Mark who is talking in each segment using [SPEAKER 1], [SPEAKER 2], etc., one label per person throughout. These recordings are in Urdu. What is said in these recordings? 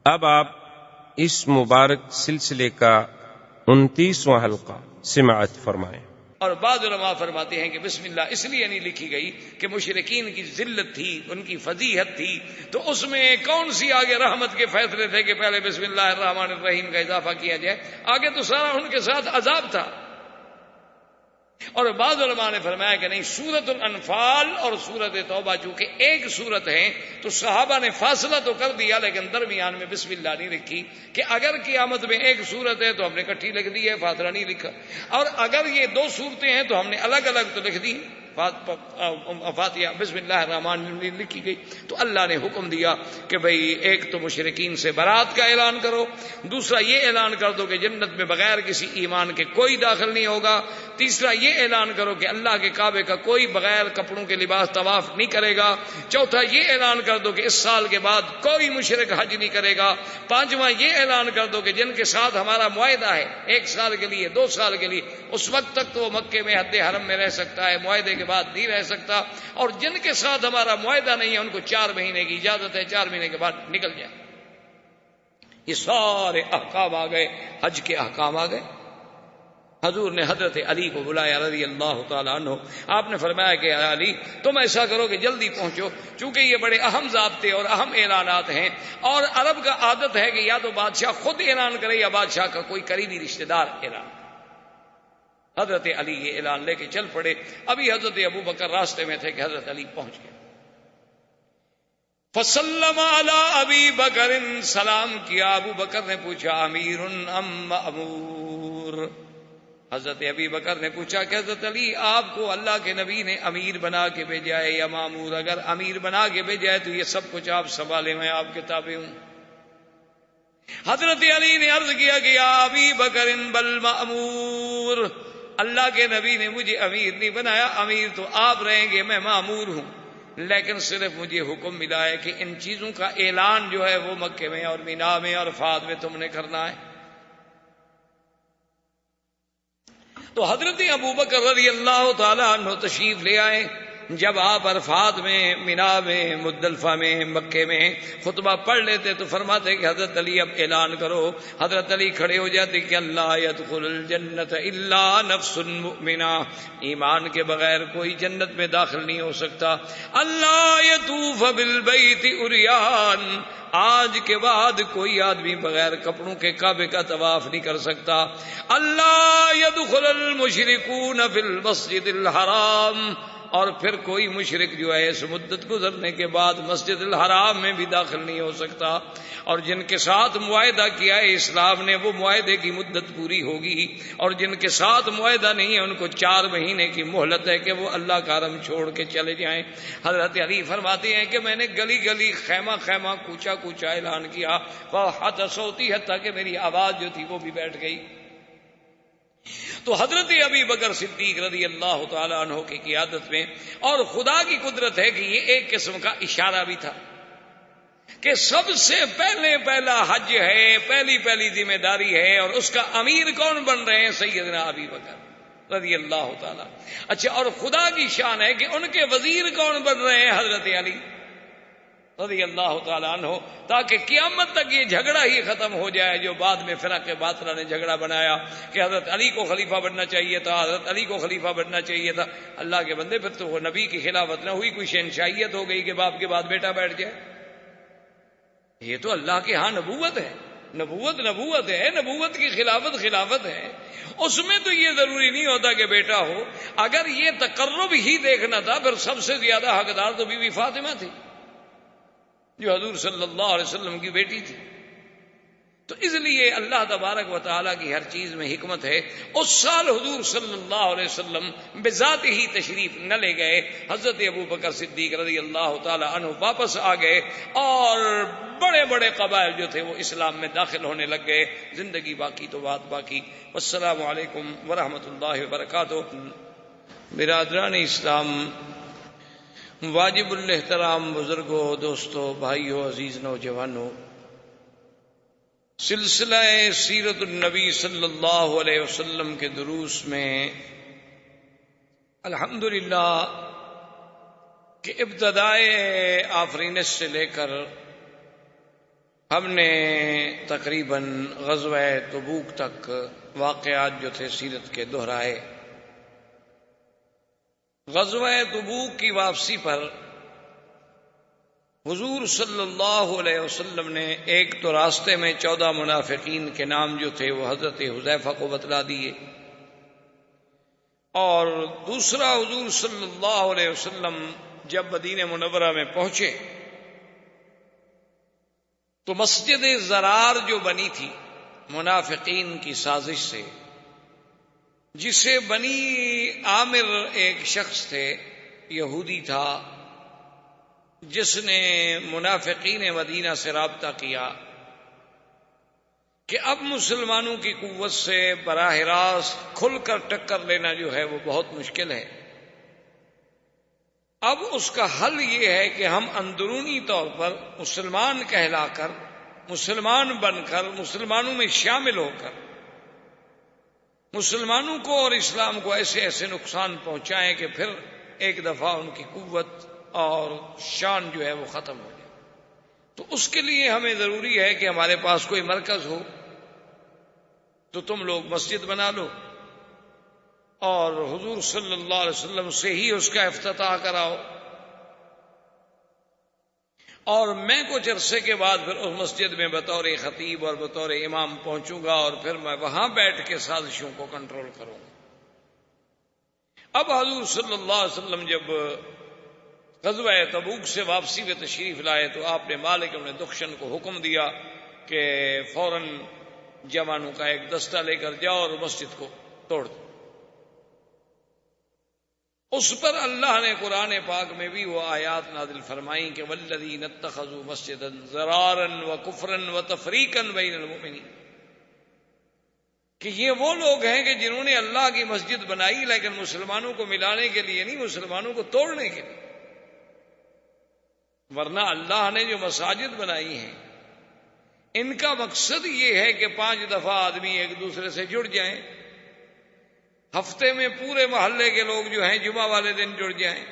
[SPEAKER 1] اب آپ اس مبارک سلسلے کا 29واں حلقہ سماعت فرمائیں۔
[SPEAKER 2] اور بعض علماء فرماتے ہیں کہ بسم اللہ اس لیے نہیں لکھی گئی کہ مشرکین کی ذلت تھی، ان کی فضیحت تھی، تو اس میں کون سی آگے رحمت کے فیصلے تھے کہ پہلے بسم اللہ الرحمن الرحیم کا اضافہ کیا جائے؟ آگے تو سارا ان کے ساتھ عذاب تھا۔ اور بعض علماء نے فرمایا کہ نہیں، سورۃ الانفال اور سورۃ توبہ چونکہ ایک سورت ہے تو صحابہ نے فاصلہ تو کر دیا، لیکن درمیان میں بسم اللہ نہیں لکھی کہ اگر قیامت میں ایک سورت ہے تو ہم نے اکٹھی لکھ دی ہے، فاصلہ نہیں لکھا، اور اگر یہ دو صورتیں ہیں تو ہم نے الگ الگ تو لکھ دی، فاتحہ بسم اللہ الرحمن الرحیم لکھی گئی۔ تو اللہ نے حکم دیا کہ بھئی ایک تو مشرکین سے برات کا اعلان کرو، دوسرا یہ اعلان کر دو کہ جنت میں بغیر کسی ایمان کے کوئی داخل نہیں ہوگا، تیسرا یہ اعلان کرو کہ اللہ کے کعبے کا کوئی بغیر کپڑوں کے لباس طواف نہیں کرے گا، چوتھا یہ اعلان کر دو کہ اس سال کے بعد کوئی مشرک حج نہیں کرے گا، پانچواں یہ اعلان کر دو کہ جن کے ساتھ ہمارا معاہدہ ہے 1 سال کے لیے 2 سال کے لیے، اس وقت تک تو وہ مکے میں حد حرم میں رہ سکتا ہے، معاہدے کے بعد نہیں رہ سکتا، اور جن کے ساتھ ہمارا معاہدہ نہیں ہے ان کو 4 مہینے کی اجازت ہے، 4 مہینے کے بعد نکل جائے۔ یہ سارے احکام آ گئے، حج کے احکام آ گئے۔ حضور نے حضرت علی کو بلایا رضی اللہ تعالیٰ عنہ، آپ نے فرمایا کہ علی تم ایسا کرو کہ جلدی پہنچو، چونکہ یہ بڑے اہم ضابطے اور اہم اعلانات ہیں، اور عرب کا عادت ہے کہ یا تو بادشاہ خود اعلان کرے یا بادشاہ کا کوئی قریبی رشتہ دار اعلان۔ حضرت علی یہ اعلان لے کے چل پڑے، ابھی حضرت ابو بکر راستے میں تھے کہ حضرت علی پہنچ گئے۔ فسلم علی ابی بکر، سلام کیا، ابو بکر نے پوچھا امیر ام مأمور؟ حضرت ابی بکر نے پوچھا کہ حضرت علی آپ کو اللہ کے نبی نے امیر بنا کے بھیجا ہے یا مامور؟ اگر امیر بنا کے بھیجا ہے تو یہ سب کچھ آپ سنبھالے، میں آپ کے تابع ہوں۔ حضرت علی نے عرض کیا کہ یا ابی بکر بل مأمور، اللہ کے نبی نے مجھے امیر نہیں بنایا، امیر تو آپ رہیں گے، میں مامور ہوں، لیکن صرف مجھے حکم ملا ہے کہ ان چیزوں کا اعلان جو ہے وہ مکے میں اور مینا میں اور عرفات میں تم نے کرنا ہے۔ تو حضرت ابو بکر رضی اللہ تعالیٰ عنہ تشریف لے آئے۔ جب آپ عرفات میں، مینا میں، مزدلفہ میں، مکے میں خطبہ پڑھ لیتے تو فرماتے کہ حضرت علی اب اعلان کرو۔ حضرت علی کھڑے ہو جاتے کہ اللہ يدخل الجنت الا نفس مؤمنہ، ایمان کے بغیر کوئی جنت میں داخل نہیں ہو سکتا۔ اللہ يطوف بالبیت عریان، آج کے بعد کوئی آدمی بغیر کپڑوں کے کعبے کا طواف نہیں کر سکتا۔ اللہ يدخل المشرکون فی المسجد الحرام، اور پھر کوئی مشرک جو ہے اس مدت گزرنے کے بعد مسجد الحرام میں بھی داخل نہیں ہو سکتا، اور جن کے ساتھ معاہدہ کیا ہے اسلام نے وہ معاہدے کی مدت پوری ہوگی، اور جن کے ساتھ معاہدہ نہیں ہے ان کو 4 مہینے کی مہلت ہے کہ وہ اللہ کا حرم چھوڑ کے چلے جائیں۔ حضرت علی فرماتے ہیں کہ میں نے گلی گلی، خیمہ خیمہ، کوچا کوچا اعلان کیا، حتی صوتی، حتیٰ کہ میری آواز جو تھی وہ بھی بیٹھ گئی۔ تو حضرت ابی بکر صدیق رضی اللہ تعالیٰ عنہ کی قیادت میں، اور خدا کی قدرت ہے کہ یہ ایک قسم کا اشارہ بھی تھا کہ سب سے پہلا حج ہے، پہلی ذمہ داری ہے، اور اس کا امیر کون بن رہے ہیں؟ سیدنا ابی بکر رضی اللہ تعالیٰ۔ اچھا، اور خدا کی شان ہے کہ ان کے وزیر کون بن رہے ہیں؟ حضرت علی رضی اللہ تعالیٰ عنہ، تاکہ قیامت تک یہ جھگڑا ہی ختم ہو جائے جو بعد میں فرقہ باطلہ نے جھگڑا بنایا کہ حضرت علی کو خلیفہ بننا چاہیے تھا، حضرت علی کو خلیفہ بننا چاہیے تھا۔ اللہ کے بندے، پھر تو وہ نبی کی خلافت نہ ہوئی، کوئی شہنشاہیت ہو گئی کہ باپ کے بعد بیٹا بیٹھ جائے۔ یہ تو اللہ کے ہاں نبوت ہے، نبوت ہے، نبوت کی خلافت ہے۔ اس میں تو یہ ضروری نہیں ہوتا کہ بیٹا ہو، اگر یہ تقرب ہی دیکھنا تھا پھر سب سے زیادہ حقدار تو بی بی فاطمہ تھی جو حضور صلی اللہ علیہ وسلم کی بیٹی تھی۔ تو اس لیے اللہ تبارک و تعالیٰ کی ہر چیز میں حکمت ہے۔ اس سال حضور صلی اللہ علیہ وسلم بذات ہی تشریف نہ لے گئے، حضرت ابو بکر صدیق رضی اللہ تعالی عنہ واپس آ گئے، اور بڑے بڑے قبائل جو تھے وہ اسلام میں داخل ہونے لگ گئے۔ زندگی باقی تو بات باقی۔ والسلام علیکم ورحمۃ اللہ وبرکاتہ۔ برادران اسلام، واجب الاحترام بزرگوں، دوستوں، بھائیوں، عزیز نوجوانوں، سلسلہ سیرت النبی صلی اللہ علیہ وسلم کے دروس میں الحمدللہ کہ ابتدائے آفرینش سے لے کر ہم نے تقریباً غزوہ تبوک تک واقعات جو تھے سیرت کے دہرائے. غزوہ تبوک کی واپسی پر حضور صلی اللہ علیہ وسلم نے ایک تو راستے میں 14 منافقین کے نام جو تھے وہ حضرت حذیفہ کو بتلا دیے، اور دوسرا حضور صلی اللہ علیہ وسلم جب مدینہ منورہ میں پہنچے تو مسجد زرار جو بنی تھی منافقین کی سازش سے، جسے بنی عامر ایک شخص تھے، یہودی تھا، جس نے منافقین مدینہ سے رابطہ کیا کہ اب مسلمانوں کی قوت سے براہ راست کھل کر ٹکر لینا جو ہے وہ بہت مشکل ہے. اب اس کا حل یہ ہے کہ ہم اندرونی طور پر مسلمان کہلا کر، مسلمان بن کر، مسلمانوں میں شامل ہو کر مسلمانوں کو اور اسلام کو ایسے ایسے نقصان پہنچائیں کہ پھر ایک دفعہ ان کی قوت اور شان جو ہے وہ ختم ہو جائے. تو اس کے لیے ہمیں ضروری ہے کہ ہمارے پاس کوئی مرکز ہو. تو تم لوگ مسجد بنا لو اور حضور صلی اللہ علیہ وسلم سے ہی اس کا افتتاح کراؤ، اور میں کچھ عرصے کے بعد پھر اس مسجد میں بطور خطیب اور بطور امام پہنچوں گا، اور پھر میں وہاں بیٹھ کے سازشوں کو کنٹرول کروں گا. اب حضور صلی اللہ علیہ وسلم جب غزوہ تبوک سے واپسی میں تشریف لائے تو آپ نے مالک بن دخشن کو حکم دیا کہ فوراً جوانوں کا ایک دستہ لے کر جاؤ اور مسجد کو توڑ دو. اس پر اللہ نے قرآن پاک میں بھی وہ آیات نازل فرمائیں کہ والذین اتخذوا مسجدا ضرارا وکفرا وتفریقا بین المؤمنین، کہ یہ وہ لوگ ہیں کہ جنہوں نے اللہ کی مسجد بنائی لیکن مسلمانوں کو ملانے کے لیے نہیں، مسلمانوں کو توڑنے کے لیے. ورنہ اللہ نے جو مساجد بنائی ہیں ان کا مقصد یہ ہے کہ 5 دفعہ آدمی ایک دوسرے سے جڑ جائیں، ہفتے میں پورے محلے کے لوگ جو ہیں جمعہ والے دن جڑ جائیں،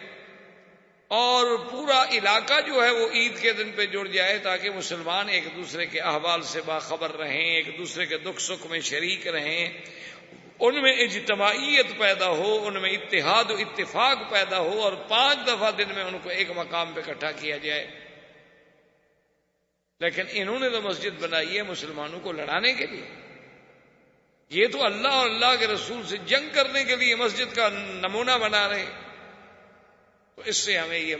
[SPEAKER 2] اور پورا علاقہ جو ہے وہ عید کے دن پہ جڑ جائے، تاکہ مسلمان ایک دوسرے کے احوال سے باخبر رہیں، ایک دوسرے کے دکھ سکھ میں شریک رہیں، ان میں اجتماعیت پیدا ہو، ان میں اتحاد و اتفاق پیدا ہو، اور 5 دفعہ دن میں ان کو ایک مقام پہ اکٹھا کیا جائے. لیکن انہوں نے تو مسجد بنائی ہے مسلمانوں کو لڑانے کے لیے. یہ تو اللہ اور اللہ کے رسول سے جنگ کرنے کے لیے مسجد کا نمونہ بنا رہے. تو اس سے ہمیں یہ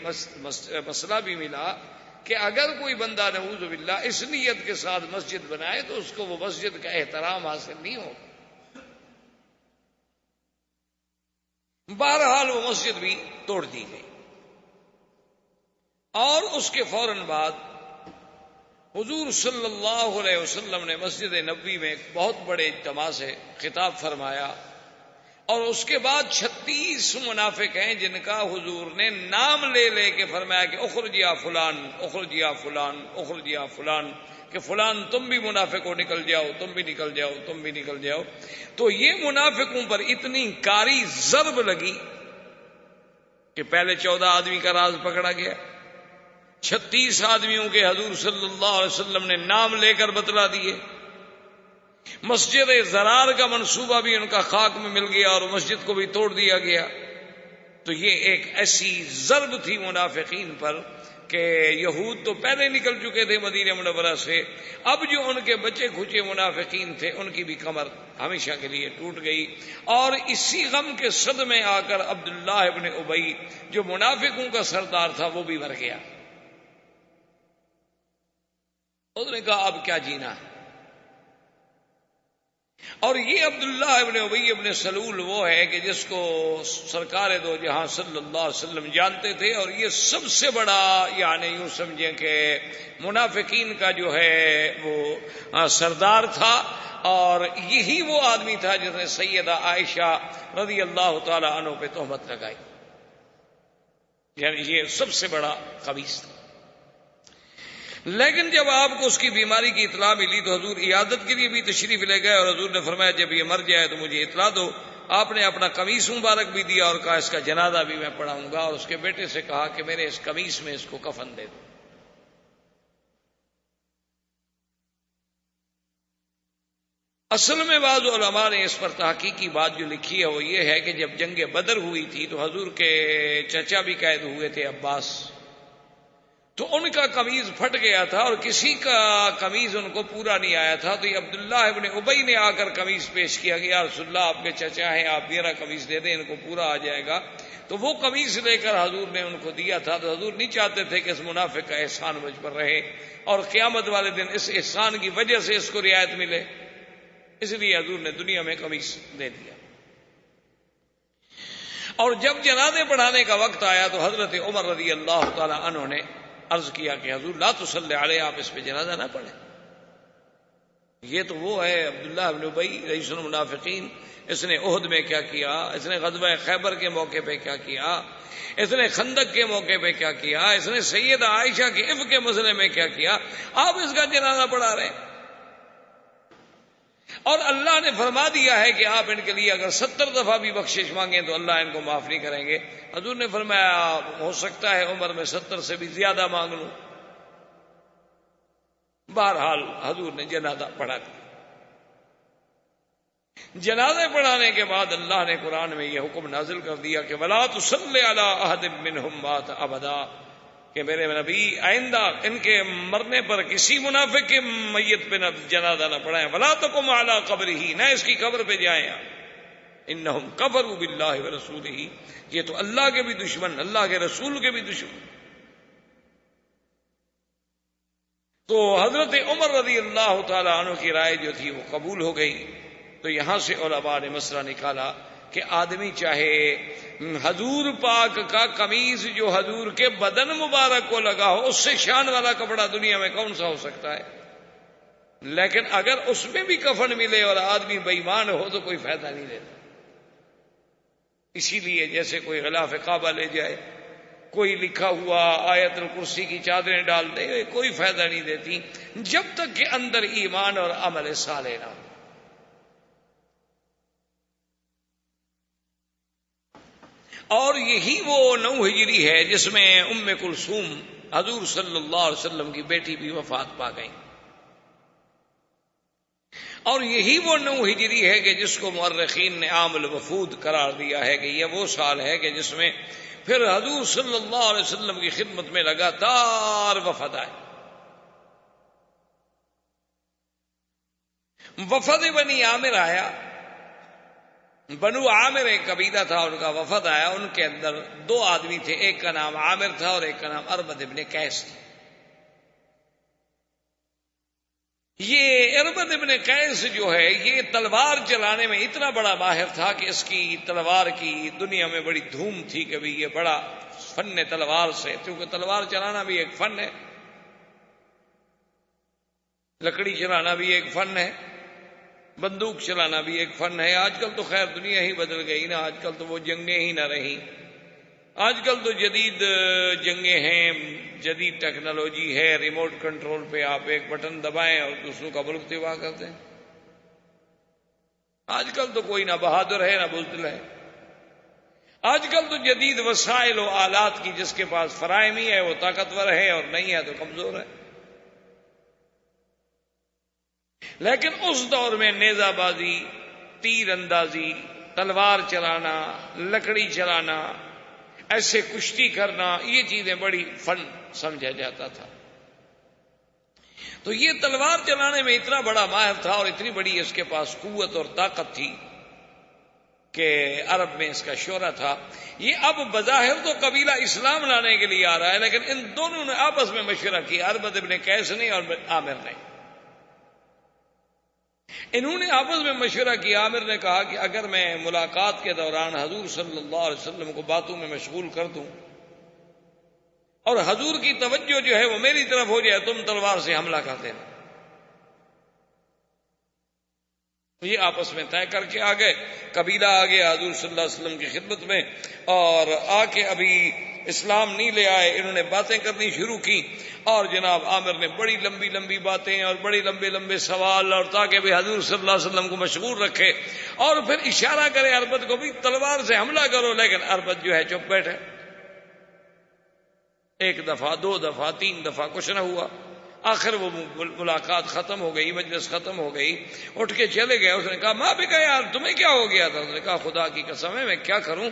[SPEAKER 2] مسئلہ بھی ملا کہ اگر کوئی بندہ نعوذ باللہ اس نیت کے ساتھ مسجد بنائے تو اس کو وہ مسجد کا احترام حاصل نہیں ہو. بہرحال وہ مسجد بھی توڑ دی گئی، اور اس کے فوراً بعد حضور صلی اللہ علیہ وسلم نے مسجد نبوی میں ایک بہت بڑے اجتماع سے خطاب فرمایا، اور اس کے بعد 36 منافق ہیں جن کا حضور نے نام لے لے کے فرمایا کہ اخرج یا فلان، اخرج یا فلان، اخرج یا فلان، کہ فلان تم بھی منافق ہو، نکل جاؤ، تم بھی نکل جاؤ، تم بھی نکل جاؤ. تو یہ منافقوں پر اتنی کاری ضرب لگی کہ پہلے 14 آدمی کا راز پکڑا گیا، 36 آدمیوں کے حضور صلی اللہ علیہ وسلم نے نام لے کر بتلا دیے. مسجد زرار کا منصوبہ بھی ان کا خاک میں مل گیا اور مسجد کو بھی توڑ دیا گیا. تو یہ ایک ایسی ضرب تھی منافقین پر کہ یہود تو پہلے نکل چکے تھے مدینہ منورہ سے، اب جو ان کے بچے کھچے منافقین تھے ان کی بھی کمر ہمیشہ کے لیے ٹوٹ گئی. اور اسی غم کے صدمے آ کر عبداللہ ابن ابی جو منافقوں کا سردار تھا وہ بھی مر گیا. اس نے کہا اب کیا جینا ہے. اور یہ عبداللہ ابن ابی ابن سلول وہ ہے کہ جس کو سرکار دو جہاں صلی اللہ علیہ وسلم جانتے تھے، اور یہ سب سے بڑا یعنی یوں سمجھیں کہ منافقین کا جو ہے وہ سردار تھا، اور یہی وہ آدمی تھا جس نے سیدہ عائشہ رضی اللہ تعالی عنہ پہ تہمت لگائی. یعنی یہ سب سے بڑا خبیث تھا. لیکن جب آپ کو اس کی بیماری کی اطلاع ملی تو حضور عیادت کے لیے بھی تشریف لے گئے، اور حضور نے فرمایا جب یہ مر جائے تو مجھے اطلاع دو. آپ نے اپنا قمیص مبارک بھی دیا اور کہا اس کا جنازہ بھی میں پڑھاؤں گا، اور اس کے بیٹے سے کہا کہ میرے اس قمیص میں اس کو کفن دے دو. اصل میں بعض علماء نے اس پر تحقیقی بات جو لکھی ہے وہ یہ ہے کہ جب جنگ بدر ہوئی تھی تو حضور کے چچا بھی قید ہوئے تھے عباس، تو ان کا قمیض پھٹ گیا تھا اور کسی کا قمیض ان کو پورا نہیں آیا تھا، تو یہ عبداللہ ابن ابی نے آ کر قمیض پیش کیا کہ یا رسول اللہ آپ کے چچا ہیں، آپ میرا قمیض دے دیں، ان کو پورا آ جائے گا۔ تو وہ قمیض لے کر حضور نے ان کو دیا تھا، تو حضور نہیں چاہتے تھے کہ اس منافق کا احسان مجھ پر رہے اور قیامت والے دن اس احسان کی وجہ سے اس کو رعایت ملے، اس لیے حضور نے دنیا میں قمیض دے دیا۔ اور جب جنازے پڑھانے کا وقت آیا تو حضرت عمر رضی اللہ تعالی عنہ نے عرض کیا کہ حضور لا تصلی علیہ، آپ اس پہ جنازہ نہ پڑھیں، یہ تو وہ ہے عبداللہ ابن ابی رئیس المنافقین، اس نے عہد میں کیا کیا، اس نے غزوہ خیبر کے موقع پہ کیا کیا، اس نے خندق کے موقع پہ کیا کیا، اس نے سیدہ عائشہ کے عفق کے مسئلے میں کیا کیا، آپ اس کا جنازہ پڑھا رہے ہیں۔ اور اللہ نے فرما دیا ہے کہ آپ ان کے لیے اگر 70 دفعہ بھی بخشش مانگیں تو اللہ ان کو معاف نہیں کریں گے۔ حضور نے فرمایا ہو سکتا ہے عمر میں 70 سے بھی زیادہ مانگ لوں۔ بہرحال حضور نے جنازہ پڑھا دیا۔ جنازے پڑھانے کے بعد اللہ نے قرآن میں یہ حکم نازل کر دیا کہ وَلَا تُصَلِّ عَلَىٰ أَحَدٍ مِّنْهُمْ مَاتَ أَبَدًا، کہ میرے نبی آئندہ ان کے مرنے پر کسی منافق کی میت پہ جنازہ نہ پڑھائیں۔ وَلَا تَقُمْ عَلَىٰ قَبْرِهِ، نہ اس کی قبر پہ جائیں آپ۔ إِنَّهُمْ كَفَرُوا بِاللَّهِ وَرَسُولِهِ، یہ تو اللہ کے بھی دشمن، اللہ کے رسول کے بھی دشمن۔ تو حضرت عمر رضی اللہ تعالی عنہ کی رائے جو تھی وہ قبول ہو گئی۔ تو یہاں سے علماء نے مسئلہ نکالا کہ آدمی چاہے حضور پاک کا قمیض جو حضور کے بدن مبارک کو لگا ہو، اس سے شان والا کپڑا دنیا میں کون سا ہو سکتا ہے، لیکن اگر اس میں بھی کفن ملے اور آدمی بے ایمان ہو تو کوئی فائدہ نہیں دیتا۔ اسی لیے جیسے کوئی غلاف کعبہ لے جائے، کوئی لکھا ہوا آیت الکرسی کی چادریں ڈال دے، کوئی فائدہ نہیں دیتی جب تک کہ اندر ایمان اور عمل صالح نہ ہو۔ اور یہی وہ 9 ہجری ہے جس میں ام کلثوم حضور صلی اللہ علیہ وسلم کی بیٹی بھی وفات پا گئی، اور یہی وہ 9 ہجری ہے کہ جس کو مورخین نے عام الوفود قرار دیا ہے کہ یہ وہ سال ہے کہ جس میں پھر حضور صلی اللہ علیہ وسلم کی خدمت میں لگاتار وفد آئے۔ وفد بنی عامر آیا، بنو عامر ایک قبیلہ تھا، ان کا وفد آیا، ان کے اندر 2 آدمی تھے، ایک کا نام عامر تھا اور ایک کا نام اربد ابن قیس تھا۔ یہ اربد ابن قیس جو ہے یہ تلوار چلانے میں اتنا بڑا ماہر تھا کہ اس کی تلوار کی دنیا میں بڑی دھوم تھی کہ بھی یہ بڑا فن تلوار سے، کیونکہ تلوار چلانا بھی ایک فن ہے، لکڑی چلانا بھی ایک فن ہے، بندوق چلانا بھی ایک فن ہے۔ آج کل تو خیر دنیا ہی بدل گئی نا، آج کل تو وہ جنگیں ہی نہ رہیں، آج کل تو جدید جنگیں ہیں، جدید ٹیکنالوجی ہے، ریموٹ کنٹرول پہ آپ ایک بٹن دبائیں اور دوسروں کا ملک تباہ کر دیں۔ آج کل تو کوئی نہ بہادر ہے نہ بزدل ہے، آج کل تو جدید وسائل و آلات کی جس کے پاس فراہمی ہے وہ طاقتور ہے اور نہیں ہے تو کمزور ہے۔ لیکن اس دور میں نیزہ بازی، تیر اندازی، تلوار چلانا، لکڑی چلانا، ایسے کشتی کرنا، یہ چیزیں بڑی فن سمجھا جاتا تھا۔ تو یہ تلوار چلانے میں اتنا بڑا ماہر تھا اور اتنی بڑی اس کے پاس قوت اور طاقت تھی کہ عرب میں اس کا شہرہ تھا۔ یہ اب بظاہر تو قبیلہ اسلام لانے کے لیے آ رہا ہے، لیکن ان دونوں نے آپس میں مشورہ کیا، اربد ابن قیس نے اور عامر نے۔ انہوں نے آپس میں مشورہ کیا، عامر نے کہا کہ اگر میں ملاقات کے دوران حضور صلی اللہ علیہ وسلم کو باتوں میں مشغول کر دوں اور حضور کی توجہ جو ہے وہ میری طرف ہو جائے، تم تلوار سے حملہ کر دینا۔ یہ آپس میں طے کر کے آ گئے، قبیلہ آ گیا حضور صلی اللہ علیہ وسلم کی خدمت میں، اور آ کے ابھی اسلام نہیں لے آئے، انہوں نے باتیں کرنی شروع کی، اور جناب عامر نے بڑی لمبی لمبی باتیں اور بڑی لمبے لمبے سوال، اور تاکہ بھی حضور صلی اللہ علیہ وسلم کو مشغول رکھے، اور پھر اشارہ کرے اربد کو بھی تلوار سے حملہ کرو، لیکن اربد جو ہے چپ بیٹھے۔ 1 دفعہ 2 دفعہ 3 دفعہ کچھ نہ ہوا۔ آخر وہ ملاقات ختم ہو گئی، مجلس ختم ہو گئی، اٹھ کے چلے گئے۔ اس نے کہا ماں بھی کہا یار تمہیں کیا ہو گیا تھا؟ اس نے کہا خدا کی قسم ہے میں کیا کروں،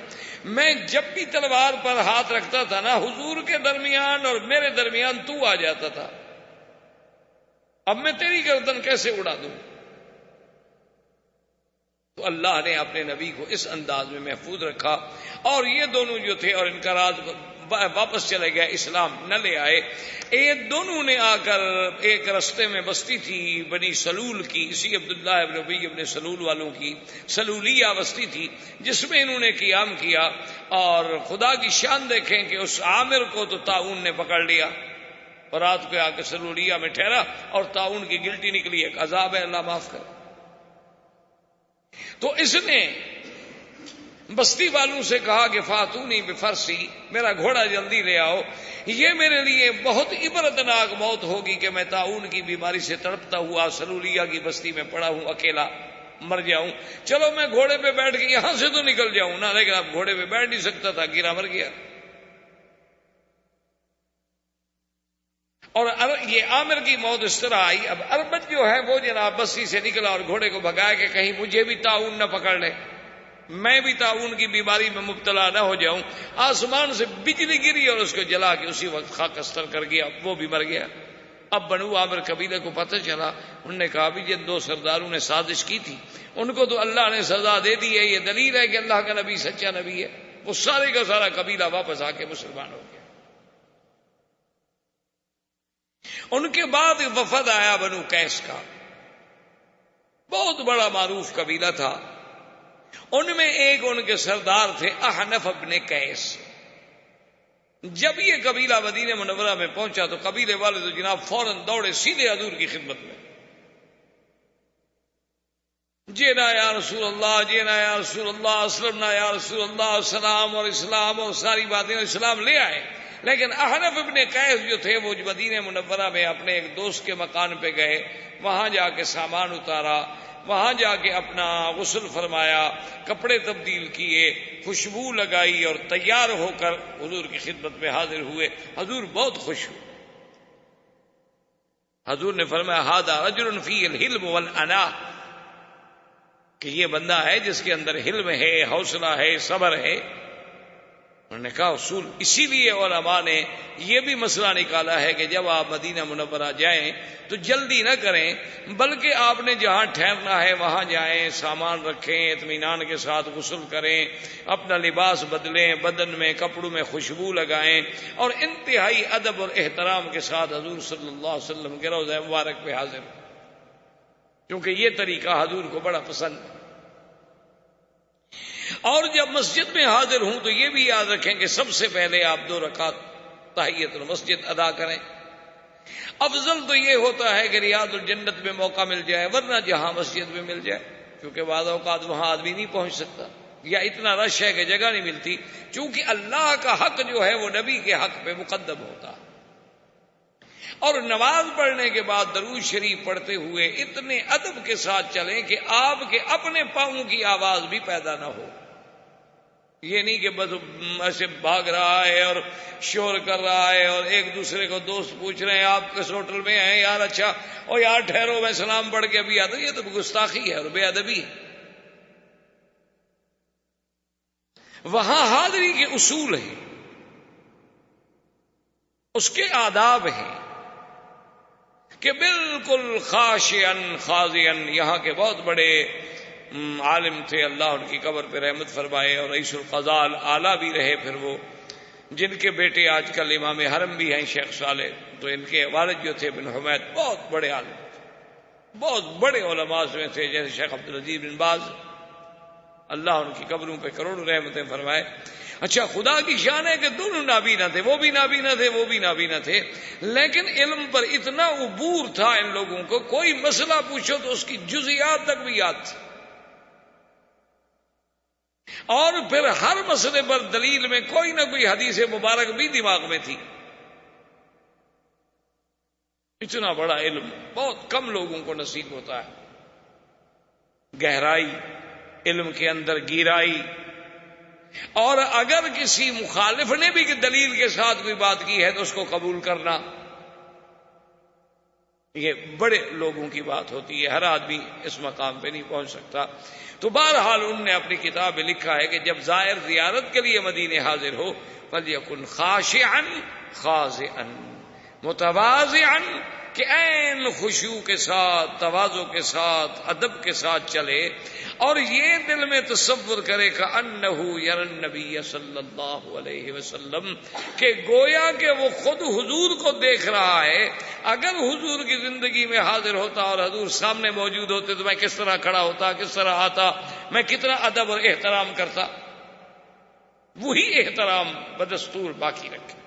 [SPEAKER 2] میں جب بھی تلوار پر ہاتھ رکھتا تھا نا حضور کے درمیان اور میرے درمیان تو آ جاتا تھا، اب میں تیری گردن کیسے اڑا دوں؟ تو اللہ نے اپنے نبی کو اس انداز میں محفوظ رکھا، اور یہ دونوں جو تھے اور ان کا راز واپس چلے گئے، اسلام نہ لے آئے۔ یہ دونوں نے آ کر ایک رستے میں بستی تھی بنی سلول کی، اسی عبداللہ ابن ابی ابن سلول والوں کی سلولیہ بستی تھی، جس میں انہوں نے قیام کیا۔ اور خدا کی شان دیکھیں کہ اس عامر کو تو طاعون نے پکڑ لیا اور رات کو آ کے سلولیہ میں ٹھہرا، اور طاعون کی گلٹی نکلی، ایک عذاب ہے، اللہ معاف کرے۔ تو اس نے بستی والوں سے کہا کہ فاتونی بفرسی، میرا گھوڑا جلدی لے آؤ، یہ میرے لیے بہت عبرتناک موت ہوگی کہ میں طاعون کی بیماری سے تڑپتا ہوا سلولیہ کی بستی میں پڑا ہوں، اکیلا مر جاؤں۔ چلو میں گھوڑے پہ بیٹھ کے یہاں سے تو نکل جاؤں نا، لیکن اب گھوڑے پہ بیٹھ نہیں سکتا تھا، گرا مر گیا۔ اور یہ عامر کی موت اس طرح آئی۔ اب اربد جو ہے وہ جناب بستی سے نکلا اور گھوڑے کو بھگایا کہ کہیں مجھے بھی طاعون نہ پکڑ لے، میں بھی طاعون کی بیماری میں مبتلا نہ ہو جاؤں۔ آسمان سے بجلی گری اور اس کو جلا کے اسی وقت خاکستر کر گیا، وہ بھی مر گیا۔ اب بنو عامر قبیلے کو پتہ چلا، انہوں نے کہا بھی جن دو سرداروں نے سازش کی تھی ان کو تو اللہ نے سزا دے دی ہے، یہ دلیل ہے کہ اللہ کا نبی سچا نبی ہے۔ وہ سارے کا سارا قبیلہ واپس آ کے مسلمان ہو گیا۔ ان کے بعد وفد آیا بنو قیس کا، بہت بڑا معروف قبیلہ تھا۔ ان میں ایک ان کے سردار تھے احنف ابن قیس۔ جب یہ قبیلہ مدینہ منورہ میں پہنچا تو قبیلے والے تو جناب فوراً دوڑے سیدھے حضور کی خدمت میں، جینا یا رسول اللہ، جینا یا رسول اللہ، اسلمنا یا رسول اللہ، سلام اور اسلام اور ساری باتیں، اسلام لے آئے۔ لیکن احنف ابن قیس جو تھے وہ مدینہ منورہ میں اپنے ایک دوست کے مکان پہ گئے، وہاں جا کے سامان اتارا، وہاں جا کے اپنا غسل فرمایا، کپڑے تبدیل کیے، خوشبو لگائی اور تیار ہو کر حضور کی خدمت میں حاضر ہوئے۔ حضور بہت خوش ہوئے۔ حضور نے فرمایا ھذا رجل فی الحلم والانا، کہ یہ بندہ ہے جس کے اندر حلم ہے، حوصلہ ہے، صبر ہے۔ انہوں نے کہا اصول اسی لیے علماء نے یہ بھی مسئلہ نکالا ہے کہ جب آپ مدینہ منورہ جائیں تو جلدی نہ کریں، بلکہ آپ نے جہاں ٹھہرنا ہے وہاں جائیں، سامان رکھیں، اطمینان کے ساتھ غسل کریں، اپنا لباس بدلیں، بدن میں کپڑوں میں خوشبو لگائیں، اور انتہائی ادب اور احترام کے ساتھ حضور صلی اللہ علیہ وسلم کے روضہ مبارک پہ حاضر، کیونکہ یہ طریقہ حضور کو بڑا پسند ہے۔ اور جب مسجد میں حاضر ہوں تو یہ بھی یاد رکھیں کہ سب سے پہلے آپ 2 رکعت تحیۃ المسجد ادا کریں۔ افضل تو یہ ہوتا ہے کہ ریاض الجنت میں موقع مل جائے، ورنہ جہاں مسجد میں مل جائے، کیونکہ بعض اوقات وہاں آدمی نہیں پہنچ سکتا یا اتنا رش ہے کہ جگہ نہیں ملتی، چونکہ اللہ کا حق جو ہے وہ نبی کے حق پہ مقدم ہوتا ہے۔ اور نماز پڑھنے کے بعد درود شریف پڑھتے ہوئے اتنے ادب کے ساتھ چلیں کہ آپ کے اپنے پاؤں کی آواز بھی پیدا نہ ہو۔ یہ نہیں کہ بس ایسے بھاگ رہا ہے اور شور کر رہا ہے، اور ایک دوسرے کو دوست پوچھ رہے ہیں آپ کس ہوٹل میں ہیں یار، اچھا اور یار ٹھہرو میں سلام پڑھ کے ابھی آتا ہوں، یہ تو گستاخی ہے اور بے ادبی ہے۔ وہاں حاضری کے اصول ہیں، اس کے آداب ہیں کہ بالکل خاشعن خاضعن۔ یہاں کے بہت بڑے عالم تھے، اللہ ان کی قبر پہ رحمت فرمائے، اور رئیس القضاء اعلیٰ بھی رہے پھر وہ، جن کے بیٹے آج کل امام حرم بھی ہیں شیخ صالح، تو ان کے والد جو تھے بن حمید بہت بڑے عالم تھے، بہت بڑے علماء میں تھے، جیسے شیخ عبدالعزیز بن باز، اللہ ان کی قبروں پہ کروڑوں رحمتیں فرمائے۔ اچھا خدا کی شان ہے کہ دونوں نابینا تھے، وہ بھی نابینا تھے، وہ بھی نابینا تھے، لیکن علم پر اتنا عبور تھا ان لوگوں کو، کوئی مسئلہ پوچھو تو اس کی جزئیات تک بھی یاد تھی، اور پھر ہر مسئلے پر دلیل میں کوئی نہ کوئی حدیث مبارک بھی دماغ میں تھی۔ اتنا بڑا علم بہت کم لوگوں کو نصیب ہوتا ہے، گہرائی علم کے اندر، گہرائی، اور اگر کسی مخالف نے بھی دلیل کے ساتھ کوئی بات کی ہے تو اس کو قبول کرنا۔ یہ بڑے لوگوں کی بات ہوتی ہے، ہر آدمی اس مقام پہ نہیں پہنچ سکتا۔ تو بہرحال انہوں نے اپنی کتاب میں لکھا ہے کہ جب زائر زیارت کے لیے مدینے حاضر ہو فَلْيَكُنْ خَاشِعًا خَاضِعًا متواضعًا، کہ عین خشوع کے ساتھ، تواضع کے ساتھ، ادب کے ساتھ چلے، اور یہ دل میں تصور کرے کہ انہ یری النبی صلی اللہ علیہ وسلم، کہ گویا کہ وہ خود حضور کو دیکھ رہا ہے۔ اگر حضور کی زندگی میں حاضر ہوتا اور حضور سامنے موجود ہوتے تو میں کس طرح کھڑا ہوتا، کس طرح آتا، میں کتنا ادب اور احترام کرتا، وہی احترام بدستور باقی رکھے۔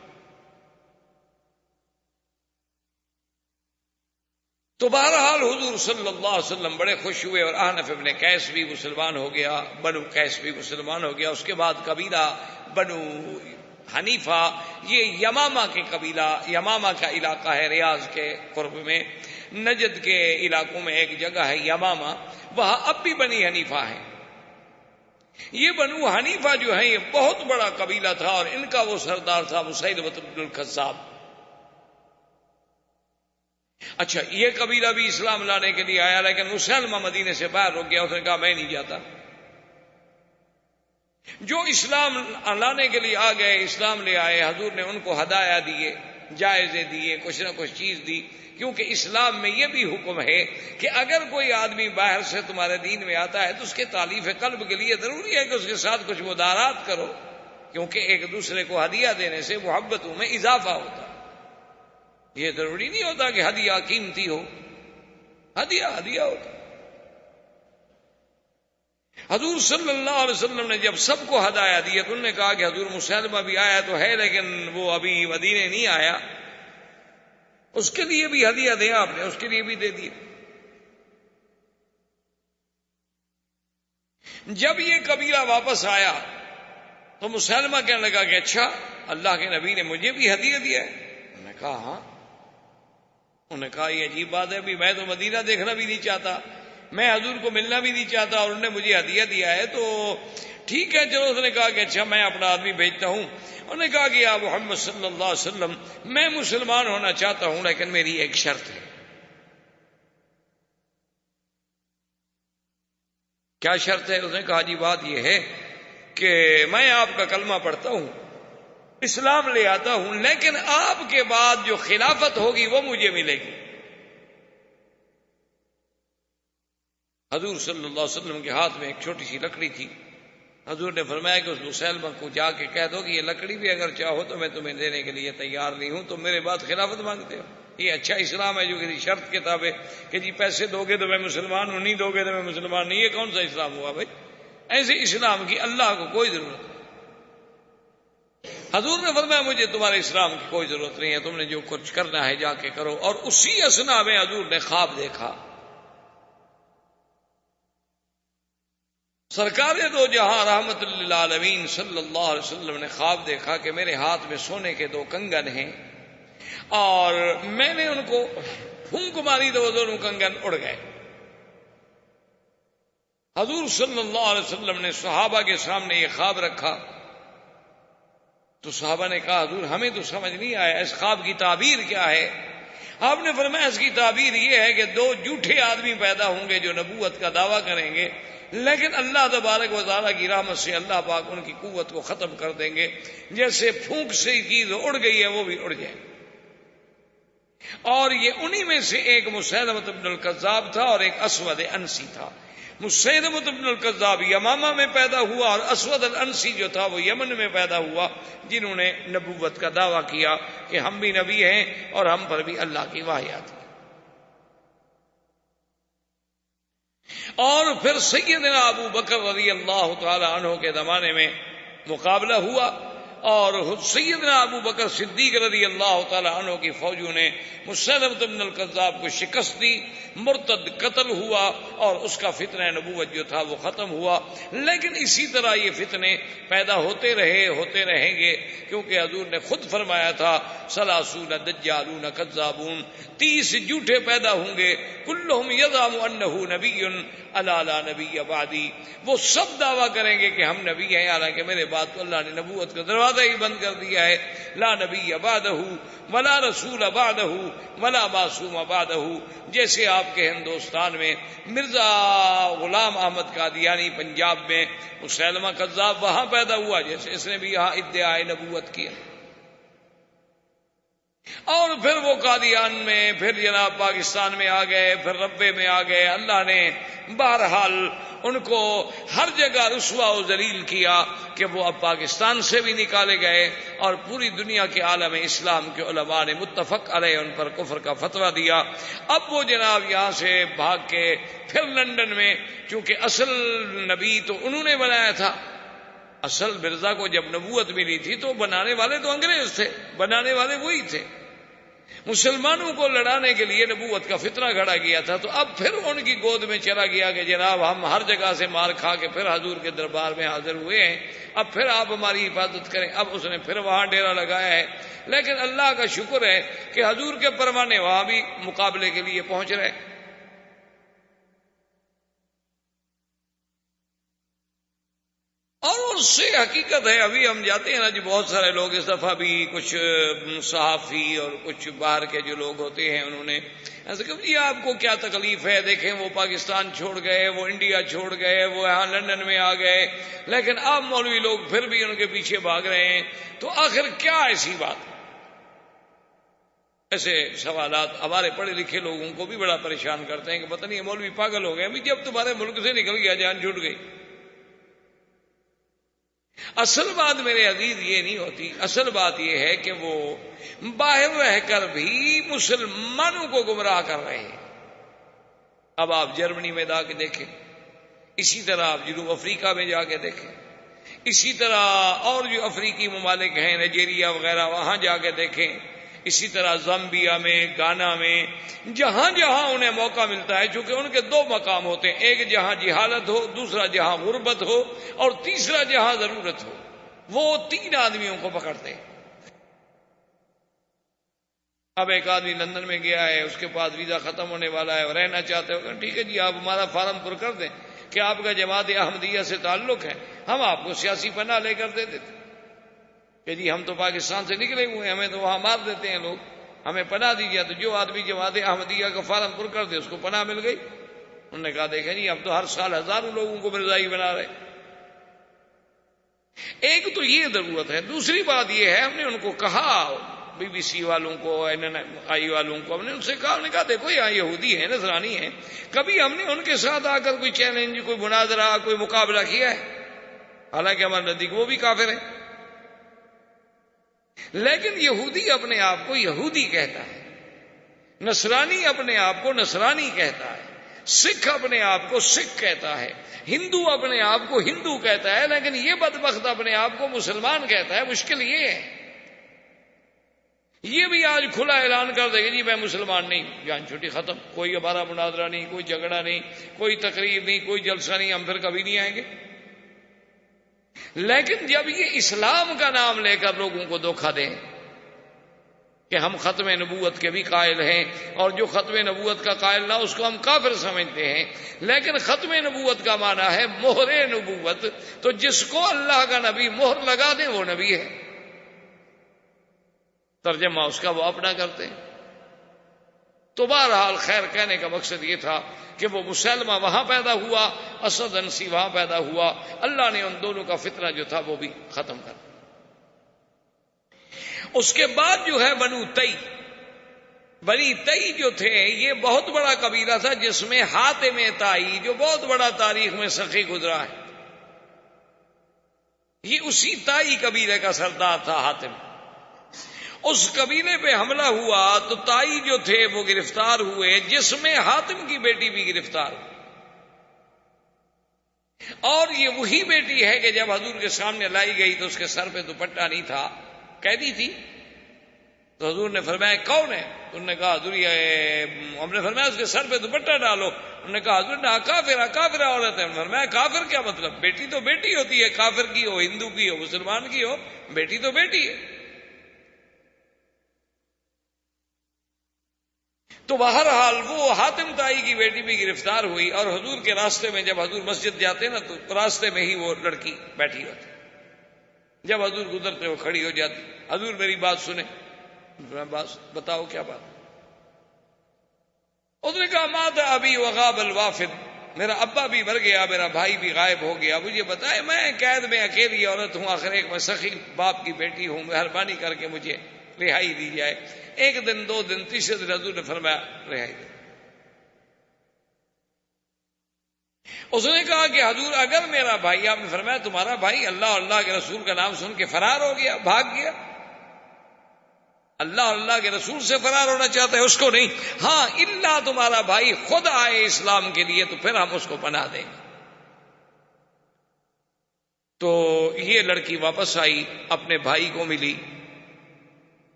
[SPEAKER 2] تو بہرحال حضور صلی اللہ علیہ وسلم بڑے خوش ہوئے، اور احنف ابن قیس بھی مسلمان ہو گیا، بنو قیس بھی مسلمان ہو گیا۔ اس کے بعد قبیلہ بنو حنیفہ، یہ یمامہ کے قبیلہ، یمامہ کا علاقہ ہے ریاض کے قرب میں، نجد کے علاقوں میں ایک جگہ ہے یمامہ، وہاں اب بھی بنی حنیفہ ہیں۔ یہ بنو حنیفہ جو ہے یہ بہت بڑا قبیلہ تھا، اور ان کا وہ سردار تھا مسیلمہ بن الکذاب۔ اچھا، یہ قبیلہ بھی اسلام لانے کے لیے آیا، لیکن مسلمہ مدینے سے باہر ہو گیا، اس نے کہا میں نہیں جاتا۔ جو اسلام لانے کے لیے آ گئے، اسلام لے آئے، حضور نے ان کو ہدایہ دیے، جائزے دیے، کچھ نہ کچھ چیز دی، کیونکہ اسلام میں یہ بھی حکم ہے کہ اگر کوئی آدمی باہر سے تمہارے دین میں آتا ہے تو اس کے تالیف قلب کے لیے ضروری ہے کہ اس کے ساتھ کچھ مدارات کرو، کیونکہ ایک دوسرے کو ہدیہ دینے سے محبتوں میں اضافہ ہوتا ہے۔ یہ ضروری نہیں ہوتا کہ ہدیہ قیمتی ہو، ہدیہ ہوتا۔ حضور صلی اللہ علیہ وسلم نے جب سب کو ہدایہ دی تو انہوں نے کہا کہ حضور مسلمہ بھی آیا تو ہے، لیکن وہ ابھی مدینے نہیں آیا، اس کے لیے بھی ہدیہ دیں آپ نے، اس کے لیے بھی دے دیے۔ جب یہ قبیلہ واپس آیا تو مسلمہ کہنے لگا کہ اچھا، اللہ کے نبی نے مجھے بھی ہدیہ دیا ہے؟ انہوں نے کہا ہاں۔ انہوں نے کہا یہ عجیب بات ہے، بھی میں تو مدینہ دیکھنا بھی نہیں چاہتا، میں حضور کو ملنا بھی نہیں چاہتا، اور انہوں نے مجھے ہدیہ دیا ہے، تو ٹھیک ہے چلو۔ اس نے کہا کہ اچھا میں اپنا آدمی بھیجتا ہوں۔ انہوں نے کہا کہ یا محمد صلی اللہ علیہ وسلم، میں مسلمان ہونا چاہتا ہوں لیکن میری ایک شرط ہے۔ کیا شرط ہے؟ اس نے کہا جی بات یہ ہے کہ میں آپ کا کلمہ پڑھتا ہوں، اسلام لے آتا ہوں، لیکن آپ کے بعد جو خلافت ہوگی وہ مجھے ملے گی۔ حضور صلی اللہ علیہ وسلم کے ہاتھ میں ایک چھوٹی سی لکڑی تھی۔ حضور نے فرمایا کہ اس مسلمہ کو جا کے کہہ دو کہ یہ لکڑی بھی اگر چاہو تو میں تمہیں دینے کے لیے تیار نہیں ہوں، تم میرے بعد خلافت مانگتے ہو۔ یہ اچھا اسلام ہے جو کسی شرط کے تابع کہ جی پیسے دو گے تو میں مسلمان ہوں، نہیں دو گے تو میں مسلمان نہیں۔ یہ کون سا اسلام ہوا بھائی؟ ایسے اسلام کی اللہ کو کوئی ضرورت نہیں۔ حضور نے فرمایا مجھے تمہارے اسلام کی کوئی ضرورت نہیں ہے، تم نے جو کچھ کرنا ہے جا کے کرو۔ اور اسی اثنا میں حضور نے خواب دیکھا۔ سرکار دو جہاں رحمت للعالمین صلی اللہ علیہ وسلم نے خواب دیکھا کہ میرے ہاتھ میں سونے کے دو کنگن ہیں، اور میں نے ان کو پھونک ماری تو وہ دونوں کنگن اڑ گئے۔ حضور صلی اللہ علیہ وسلم نے صحابہ کے سامنے یہ خواب رکھا تو صحابہ نے کہا حضور ہمیں تو سمجھ نہیں آیا، اس خواب کی تعبیر کیا ہے؟ آپ نے فرمایا اس کی تعبیر یہ ہے کہ دو جھوٹے آدمی پیدا ہوں گے جو نبوت کا دعویٰ کریں گے، لیکن اللہ تبارک و تعالیٰ کی رحمت سے اللہ پاک ان کی قوت کو ختم کر دیں گے، جیسے پھونک سے چیز اڑ گئی ہے وہ بھی اڑ جائے۔ اور یہ انہی میں سے ایک مسیلمہ بن الکذاب تھا اور ایک اسود انسی تھا۔ مسیلمہ بن الکذاب یمامہ میں پیدا ہوا اور اسود الانسی جو تھا وہ یمن میں پیدا ہوا، جنہوں نے نبوت کا دعویٰ کیا کہ ہم بھی نبی ہیں اور ہم پر بھی اللہ کی وحی آتی ہے۔ اور پھر سیدنا ابو بکر رضی اللہ تعالی عنہ کے زمانے میں مقابلہ ہوا، اور سیدنا ابو بکر صدیق رضی اللہ تعالی عنہ کی فوجوں نے مسیلمہ بن الکذاب کو شکست دی، مرتد قتل ہوا اور اس کا فتنہ نبوت جو تھا وہ ختم ہوا۔ لیکن اسی طرح یہ فتنے پیدا ہوتے رہیں گے، کیونکہ حضور نے خود فرمایا تھا ثلاثون دجالون کذابون، 30 جھوٹے پیدا ہوں گے، کلہم یزعم انہ نبی الا لا نبی بعدی، وہ سب دعویٰ کریں گے کہ ہم نبی ہیں، حالانکہ میرے بعد تو اللہ نے نبوت کا دروازہ دروازہ ہی بند کر دیا ہے. لا نبی بعدہ ولا رسول بعدہ ولا معصوم بعدہ. جیسے آپ کے ہندوستان میں مرزا غلام احمد قادیانی پنجاب میں مسلمہ کذاب وہاں پیدا ہوا، جیسے اس نے بھی یہاں ادعائے نبوت کیا، اور پھر وہ قادیان میں، پھر جناب پاکستان میں آ گئے، پھر ربے میں آ گئے. اللہ نے بہرحال ان کو ہر جگہ رسوا و ذلیل کیا کہ وہ اب پاکستان سے بھی نکالے گئے، اور پوری دنیا کے عالم اسلام کے علماء نے متفق علیہ ان پر کفر کا فتویٰ دیا. اب وہ جناب یہاں سے بھاگ کے پھر لندن میں، چونکہ اصل نبی تو انہوں نے بنایا تھا، اصل مرزا کو جب نبوت ملی تھی تو بنانے والے تو انگریز تھے، بنانے والے وہی تھے. مسلمانوں کو لڑانے کے لیے نبوت کا فتنہ گھڑا گیا تھا، تو اب پھر ان کی گود میں چلا گیا کہ جناب ہم ہر جگہ سے مار کھا کے پھر حضور کے دربار میں حاضر ہوئے ہیں، اب پھر آپ ہماری حفاظت کریں. اب اس نے پھر وہاں ڈیرا لگایا ہے. لیکن اللہ کا شکر ہے کہ حضور کے پروانے وہاں بھی مقابلے کے لیے پہنچ رہے. اور اس سے حقیقت ہے، ابھی ہم جاتے ہیں نا جی، بہت سارے لوگ اس دفعہ بھی کچھ صحافی اور کچھ باہر کے جو لوگ ہوتے ہیں انہوں نے ایسے کہ جی آپ کو کیا تکلیف ہے، دیکھیں وہ پاکستان چھوڑ گئے، وہ انڈیا چھوڑ گئے، وہ یہاں لندن میں آ گئے، لیکن اب مولوی لوگ پھر بھی ان کے پیچھے بھاگ رہے ہیں. تو آخر کیا ایسی بات؟ ایسے سوالات ہمارے پڑھے لکھے لوگوں کو بھی بڑا پریشان کرتے ہیں کہ پتہ نہیں مولوی پاگل ہو گئے. ابھی جب تمہارے ملک سے نکل گیا جان چھوٹ گئی. اصل بات میرے عزیز یہ نہیں ہوتی، اصل بات یہ ہے کہ وہ باہر رہ کر بھی مسلمانوں کو گمراہ کر رہے ہیں. اب آپ جرمنی میں جا کے دیکھیں، اسی طرح آپ جنوب افریقہ میں جا کے دیکھیں، اسی طرح اور جو افریقی ممالک ہیں نائجیریا وغیرہ وہاں جا کے دیکھیں، اسی طرح زامبیا میں، گانا میں، جہاں جہاں انہیں موقع ملتا ہے. چونکہ ان کے دو مقام ہوتے ہیں، ایک جہاں جہالت ہو، دوسرا جہاں غربت ہو، اور تیسرا جہاں ضرورت ہو. وہ تین آدمیوں کو پکڑتے ہیں. اب ایک آدمی لندن میں گیا ہے، اس کے پاس ویزا ختم ہونے والا ہے اور رہنا چاہتے ہو، ٹھیک ہے جی آپ ہمارا فارم پر کر دیں کہ آپ کا جماعت احمدیہ سے تعلق ہے، ہم آپ کو سیاسی پناہ لے کر دے دیتے کہ جی ہم تو پاکستان سے نکلے ہوئے ہیں، ہمیں تو وہاں مار دیتے ہیں لوگ، ہمیں پناہ دیجیے. تو جو آدمی جماعت احمدیہ کا فارم پر کر دے اس کو پناہ مل گئی. انہوں نے کہا دیکھیں جی ہم تو ہر سال ہزاروں لوگوں کو مرزائی بنا رہے. ایک تو یہ ضرورت ہے. دوسری بات یہ ہے، ہم نے ان کو کہا، بی بی سی والوں کو، NNI والوں کو، ہم نے ان سے کہا، نے کہا دیکھو یہاں یہودی ہیں، نصرانی ہیں، کبھی ہم نے ان کے ساتھ آ کر کوئی چیلنج، کوئی مناظرہ، کوئی مقابلہ کیا ہے؟ حالانکہ ہمارے نزدیک وہ بھی کافر ہیں. لیکن یہودی اپنے آپ کو یہودی کہتا ہے، نصرانی اپنے آپ کو نصرانی کہتا ہے، سکھ اپنے آپ کو سکھ کہتا ہے، ہندو اپنے آپ کو ہندو کہتا ہے، لیکن یہ بدبخت اپنے آپ کو مسلمان کہتا ہے. مشکل یہ ہے، یہ بھی آج کھلا اعلان کر دے گا جی میں مسلمان نہیں، جان چھٹی ختم، کوئی ہمارا مناظرہ نہیں، کوئی جھگڑا نہیں، کوئی تقریر نہیں، کوئی جلسہ نہیں، ہم پھر کبھی نہیں آئیں گے. لیکن جب یہ اسلام کا نام لے کر لوگوں کو دھوکہ دیں کہ ہم ختم نبوت کے بھی قائل ہیں، اور جو ختم نبوت کا قائل نہ اس کو ہم کافر سمجھتے ہیں، لیکن ختم نبوت کا معنی ہے مہر نبوت، تو جس کو اللہ کا نبی مہر لگا دے وہ نبی ہے. ترجمہ اس کا وہ اپنا کرتے ہیں. تو بہرحال خیر کہنے کا مقصد یہ تھا کہ وہ مسلمہ وہاں پیدا ہوا، اسد انسی وہاں پیدا ہوا. اللہ نے ان دونوں کا فتنہ جو تھا وہ بھی ختم کر. اس کے بعد جو ہے بنی تئی جو تھے، یہ بہت بڑا قبیلہ تھا جس میں حاتم طائی جو بہت بڑا تاریخ میں سخی گزرا ہے، یہ اسی طائی قبیلے کا سردار تھا حاتم. اس قبیلے پہ حملہ ہوا تو طائی جو تھے وہ گرفتار ہوئے، جس میں حاتم کی بیٹی بھی گرفتار ہوئی. اور یہ وہی بیٹی ہے کہ جب حضور کے سامنے لائی گئی تو اس کے سر پہ دوپٹہ نہیں تھا، قیدی تھی. تو حضور نے فرمایا کون ہے؟ انہوں نے کہا حضور ہم نے فرمایا اس کے سر پہ دوپٹہ ڈالو. انہوں نے کہا حضور نے کافر عورت ہے. فرمایا کافر کیا مطلب؟ بیٹی تو بیٹی ہوتی ہے، کافر کی ہو، ہندو کی ہو، مسلمان کی ہو، بیٹی تو بیٹی ہے. تو بہرحال وہ حاتم طائی کی بیٹی بھی گرفتار ہوئی، اور حضور کے راستے میں جب حضور مسجد جاتے نا تو راستے میں ہی وہ لڑکی بیٹھی ہوتی. جب حضور گزرتے وہ کھڑی ہو جاتی، حضور میری بات سنیں، بات بتاؤ کیا بات؟ اس نے کہا مات ابی وغاب الوافد، میرا ابا بھی مر گیا، میرا بھائی بھی غائب ہو گیا، مجھے بتائے، میں قید میں اکیلی عورت ہوں، آخر ایک میں سخی باپ کی بیٹی ہوں، مہربانی کر کے مجھے رہائی دی جائے۔ ایک دن، دو دن، تیسرے دن حضور نے فرمایا رہائی دے۔ اس نے کہا کہ حضور اگر میرا بھائی، آپ نے فرمایا تمہارا بھائی اللہ اور اللہ کے رسول کا نام سن کے فرار ہو گیا، بھاگ گیا، اللہ اور اللہ کے رسول سے فرار ہونا چاہتا ہے، اس کو نہیں، ہاں اللہ تمہارا بھائی خود آئے اسلام کے لیے تو پھر ہم اس کو پناہ دیں گے۔ تو یہ لڑکی واپس آئی، اپنے بھائی کو ملی،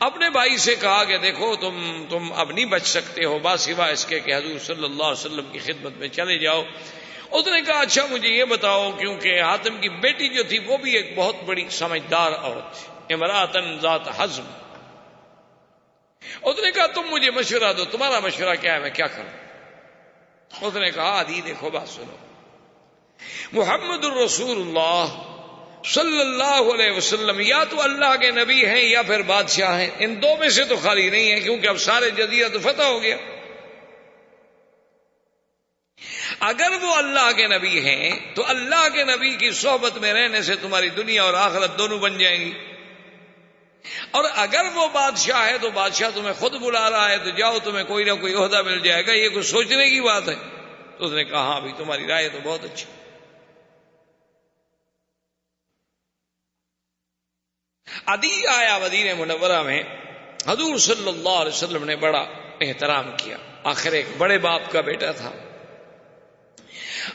[SPEAKER 2] اپنے بھائی سے کہا کہ دیکھو تم اب نہیں بچ سکتے ہو، باسوا اس کے کہ حضور صلی اللہ علیہ وسلم کی خدمت میں چلے جاؤ۔ اس نے کہا اچھا مجھے یہ بتاؤ، کیونکہ حاتم کی بیٹی جو تھی وہ بھی ایک بہت بڑی سمجھدار عورت تھی، امرأۃ ذات حزم۔ اس نے کہا تم مجھے مشورہ دو، تمہارا مشورہ کیا ہے، میں کیا کروں؟ اس نے کہا عدی دیکھو بات سنو، محمد الرسول اللہ صلی اللہ علیہ وسلم یا تو اللہ کے نبی ہیں یا پھر بادشاہ ہیں، ان دو میں سے تو خالی نہیں ہے، کیونکہ اب سارے جزیرہ تو فتح ہو گیا۔ اگر وہ اللہ کے نبی ہیں تو اللہ کے نبی کی صحبت میں رہنے سے تمہاری دنیا اور آخرت دونوں بن جائیں گی، اور اگر وہ بادشاہ ہے تو بادشاہ تمہیں خود بلا رہا ہے تو جاؤ، تمہیں کوئی نہ کوئی عہدہ مل جائے گا، یہ کچھ سوچنے کی بات ہے۔ تو اس نے کہا ہاں بھی تمہاری رائے تو بہت اچھی۔ عدی آیا مدینہ منورہ میں، حضور صلی اللہ علیہ وسلم نے بڑا احترام کیا، آخر ایک بڑے باپ کا بیٹا تھا،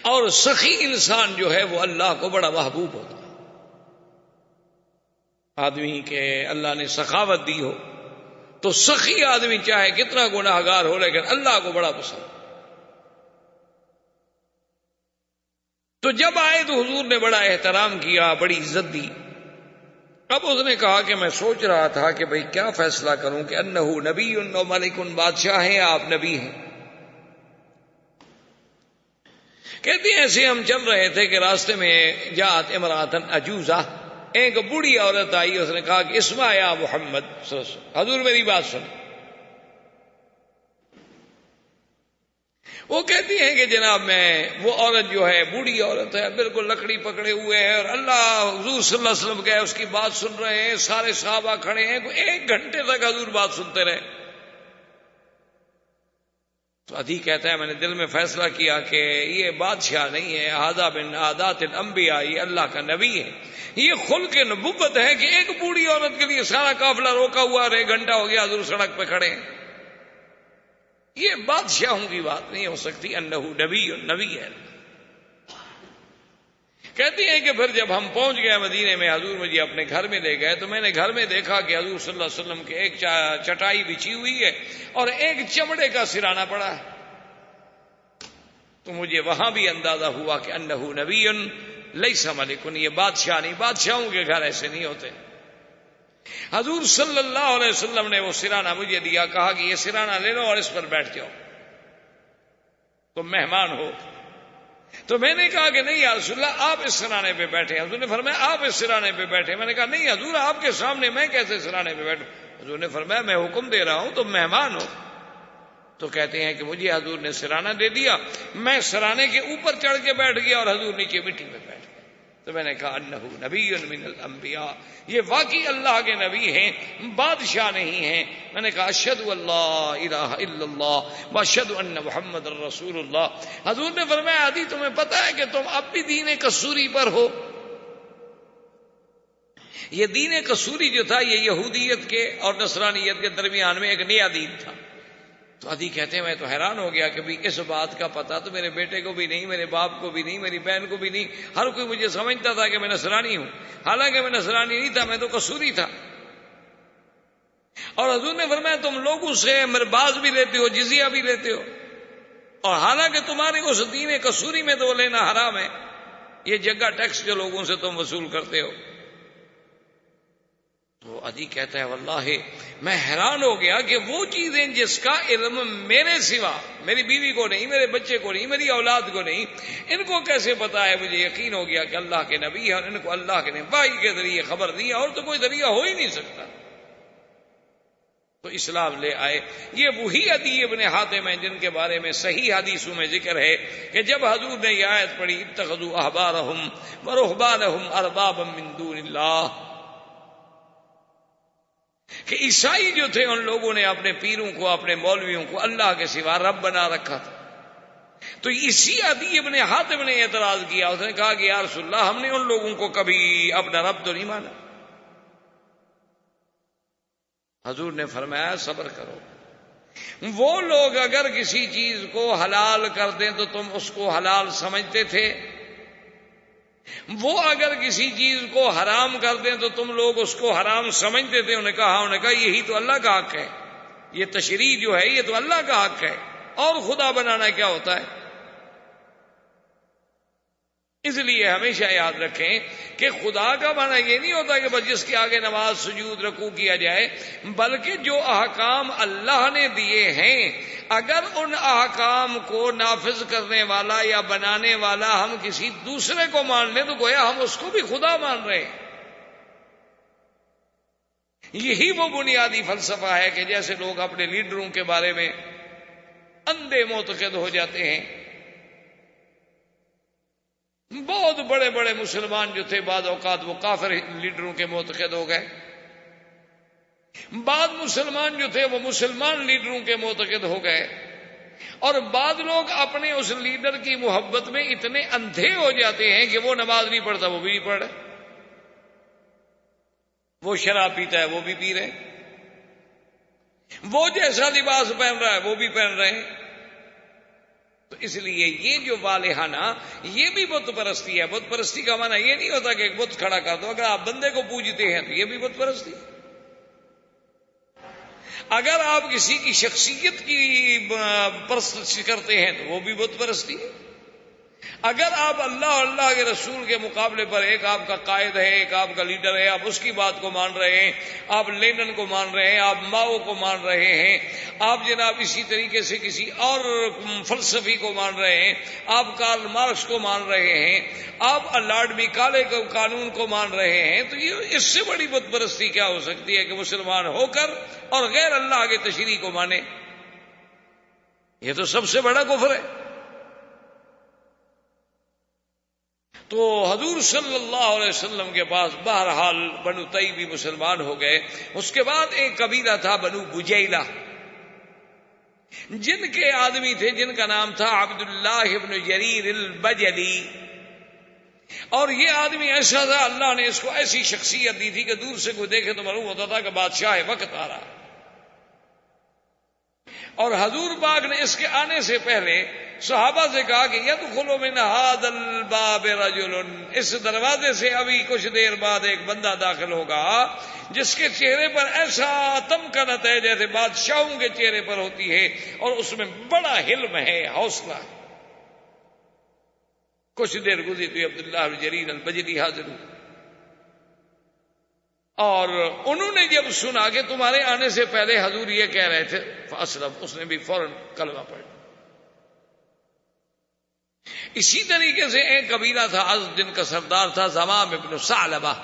[SPEAKER 2] اور سخی انسان جو ہے وہ اللہ کو بڑا محبوب ہوتا ہے۔ آدمی کے اللہ نے سخاوت دی ہو تو سخی آدمی چاہے کتنا گناہگار ہو لیکن اللہ کو بڑا پسند۔ تو جب آئے تو حضور نے بڑا احترام کیا، بڑی عزت دی۔ اب اس نے کہا کہ میں سوچ رہا تھا کہ بھئی کیا فیصلہ کروں کہ انہو نبی و ملک، بادشاہ ہیں آپ نبی ہیں؟ کہتے ہیں ایسے ہم چل رہے تھے کہ راستے میں جاءت امرأۃ عجوزہ، ایک بوڑھی عورت آئی، اس نے کہا کہ اسمع یا محمد صلی اللہ علیہ وسلم، حضور میری بات سن۔ وہ کہتی ہیں کہ جناب میں، وہ عورت جو ہے بوڑھی عورت ہے، بالکل لکڑی پکڑے ہوئے ہے، اور اللہ حضور صلی اللہ علیہ وسلم کے اس کی بات سن رہے ہیں، سارے صحابہ کھڑے ہیں، 1 گھنٹے تک حضور بات سنتے رہے۔ تو عدی کہتا ہے میں نے دل میں فیصلہ کیا کہ یہ بادشاہ نہیں ہے، ھذا من عادات الانبیاء، یہ اللہ کا نبی ہے، یہ خلق نبوت ہے کہ ایک بوڑھی عورت کے لیے سارا قافلہ روکا ہوا اور 1 گھنٹہ ہو گیا حضور سڑک پہ کھڑے ہیں۔ یہ بادشاہوں کی بات نہیں ہو سکتی، انہ نبی ہے۔ کہتی ہیں کہ پھر جب ہم پہنچ گئے مدینے میں، حضور مجھے اپنے گھر میں لے گئے، تو میں نے گھر میں دیکھا کہ حضور صلی اللہ علیہ وسلم کے ایک چٹائی بچھی ہوئی ہے اور ایک چمڑے کا سرہانہ پڑا ہے۔ تو مجھے وہاں بھی اندازہ ہوا کہ انہ نبی لیس ملک، یہ بادشاہ نہیں، بادشاہوں کے گھر ایسے نہیں ہوتے۔ حضور صلی اللہ علیہ وسلم نے وہ سرہانہ مجھے دیا، کہا کہ یہ سرہانہ لے لو اور اس پر بیٹھ جاؤ، تم مہمان ہو۔ تو میں نے کہا کہ نہیں یا رسول اللہ آپ اس سرانے پہ بیٹھے۔ حضور نے فرمایا آپ اس سرانے پہ بیٹھے۔ میں نے کہا نہیں حضور آپ کے سامنے میں کیسے سرانے پہ بیٹھوں؟ حضور نے فرمایا میں حکم دے رہا ہوں تم مہمان ہو۔ تو کہتے ہیں کہ مجھے حضور نے سرانہ دے دیا، میں سرانے کے اوپر چڑھ کے بیٹھ گیا اور حضور نیچے مٹی پہ بیٹھ گئے۔ تو میں نے کہا انہ نبی من الانبیاء، یہ واقعی اللہ کے نبی ہیں، بادشاہ نہیں ہیں۔ میں نے کہا اشہد اللہ الہ الا اللہ واشہد ان محمد رسول اللہ۔ حضور نے فرمایا عدی تمہیں پتہ ہے کہ تم اب بھی دین کسوری پر ہو؟ یہ دین کسوری جو تھا یہ یہودیت کے اور نصرانیت کے درمیان میں ایک نیا دین تھا۔ تو عدی کہتے ہیں میں تو حیران ہو گیا کہ بھی اس بات کا پتہ تو میرے بیٹے کو بھی نہیں، میرے باپ کو بھی نہیں، میری بہن کو بھی نہیں، ہر کوئی مجھے سمجھتا تھا کہ میں نصرانی ہوں، حالانکہ میں نصرانی نہیں تھا، میں تو کسوری تھا۔ اور حضور نے فرمایا تم لوگوں سے مرباز بھی لیتے ہو، جزیہ بھی لیتے ہو، اور حالانکہ تمہارے اس دین کسوری میں تو لینا حرام ہے، یہ جگہ ٹیکس جو لوگوں سے تم وصول کرتے ہو۔ تو عدی کہتا ہے واللہ میں حیران ہو گیا کہ وہ چیزیں جس کا علم میرے سوا، میری بیوی کو نہیں، میرے بچے کو نہیں، میری اولاد کو نہیں، ان کو کیسے پتا ہے؟ مجھے یقین ہو گیا کہ اللہ کے نبی ہے اور ان کو اللہ کے نے وحی کے ذریعے خبر دی، اور تو کوئی ذریعہ ہو ہی نہیں سکتا۔ تو اسلام لے آئے۔ یہ وہی عدی ابن حاتم ہیں جن کے بارے میں صحیح حدیثوں میں ذکر ہے کہ جب حضور نے یہ آیت پڑھی اتخذوا احبارهم ورهبانهم اربابا من دون اللہ، کہ عیسائی جو تھے ان لوگوں نے اپنے پیروں کو، اپنے مولویوں کو اللہ کے سوا رب بنا رکھا تھا، تو اسی عدی ابن حاتم نے اعتراض کیا، اس نے کہا کہ یا رسول اللہ ہم نے ان لوگوں کو کبھی اپنا رب تو نہیں مانا۔ حضور نے فرمایا صبر کرو، وہ لوگ اگر کسی چیز کو حلال کر دیں تو تم اس کو حلال سمجھتے تھے، وہ اگر کسی چیز کو حرام کر دیں تو تم لوگ اس کو حرام سمجھتے تھے۔ انہوں نے کہا یہی تو اللہ کا حق ہے، یہ تشریع جو ہے یہ تو اللہ کا حق ہے، اور خدا بنانا کیا ہوتا ہے؟ اس لیے ہمیشہ یاد رکھیں کہ خدا کا معنی یہ نہیں ہوتا کہ بس جس کے آگے نماز، سجود، رکوع کیا جائے، بلکہ جو احکام اللہ نے دیے ہیں اگر ان احکام کو نافذ کرنے والا یا بنانے والا ہم کسی دوسرے کو مان لیں تو گویا ہم اس کو بھی خدا مان رہے ہیں۔ یہی وہ بنیادی فلسفہ ہے کہ جیسے لوگ اپنے لیڈروں کے بارے میں اندھے معتقد ہو جاتے ہیں۔ بہت بڑے بڑے مسلمان جو تھے بعض اوقات وہ کافر لیڈروں کے معتقد ہو گئے، بعض مسلمان جو تھے وہ مسلمان لیڈروں کے معتقد ہو گئے، اور بعض لوگ اپنے اس لیڈر کی محبت میں اتنے اندھے ہو جاتے ہیں کہ وہ نماز نہیں پڑھتا وہ بھی نہیں پڑھ رہے، وہ شراب پیتا ہے وہ بھی پی رہے، وہ جیسا لباس پہن رہا ہے وہ بھی پہن رہے ہیں۔ تو اس لیے یہ جو والہانہ یہ بھی بت پرستی ہے۔ بت پرستی کا معنی یہ نہیں ہوتا کہ ایک بت کھڑا کر دو، اگر آپ بندے کو پوجتے ہیں تو یہ بھی بت پرستی ہے۔ اگر آپ کسی کی شخصیت کی پرستش کرتے ہیں تو وہ بھی بت پرستی ہے۔ اگر آپ اللہ اور اللہ کے رسول کے مقابلے پر ایک آپ کا قائد ہے، ایک آپ کا لیڈر ہے، آپ اس کی بات کو مان رہے ہیں، آپ لینن کو مان رہے ہیں، آپ ماؤ کو مان رہے ہیں، آپ جناب اسی طریقے سے کسی اور فلسفی کو مان رہے ہیں، آپ کارل مارکس کو مان رہے ہیں، آپ لارڈ میکالے کے قانون کو مان رہے ہیں، تو یہ اس سے بڑی بت پرستی کیا ہو سکتی ہے کہ مسلمان ہو کر اور غیر اللہ کے تشریع کو مانے؟ یہ تو سب سے بڑا کفر ہے۔ تو حضور صلی اللہ علیہ وسلم کے پاس بہرحال بنو طیب بھی مسلمان ہو گئے۔ اس کے بعد ایک قبیلہ تھا بنو بجیلہ، جن کے آدمی تھے جن کا نام تھا عبداللہ ابن جریر البجلی، اور یہ آدمی ایسا تھا اللہ نے اس کو ایسی شخصیت دی تھی کہ دور سے کوئی دیکھے تو معلوم ہوتا تھا کہ بادشاہ وقت آ رہا۔ اور حضور پاک نے اس کے آنے سے پہلے صحابہ سے کہا کہ یدخل من ھذا الباب رجل، اس دروازے سے ابھی کچھ دیر بعد ایک بندہ داخل ہوگا جس کے چہرے پر ایسا تمکنت ہے جیسے بادشاہوں کے چہرے پر ہوتی ہے، اور اس میں بڑا حلم ہے، حوصلہ ہے۔ کچھ دیر گزری تو عبداللہ بن جریر البجلی حاضر ہوئے، اور انہوں نے جب سنا کہ تمہارے آنے سے پہلے حضور یہ کہہ رہے تھے فاسلم، اس نے بھی فوراً کلمہ پڑھ لیا۔ اسی طریقے سے ایک قبیلہ تھا ازد، جن کا سردار تھا زمام ابن ثعلبہ،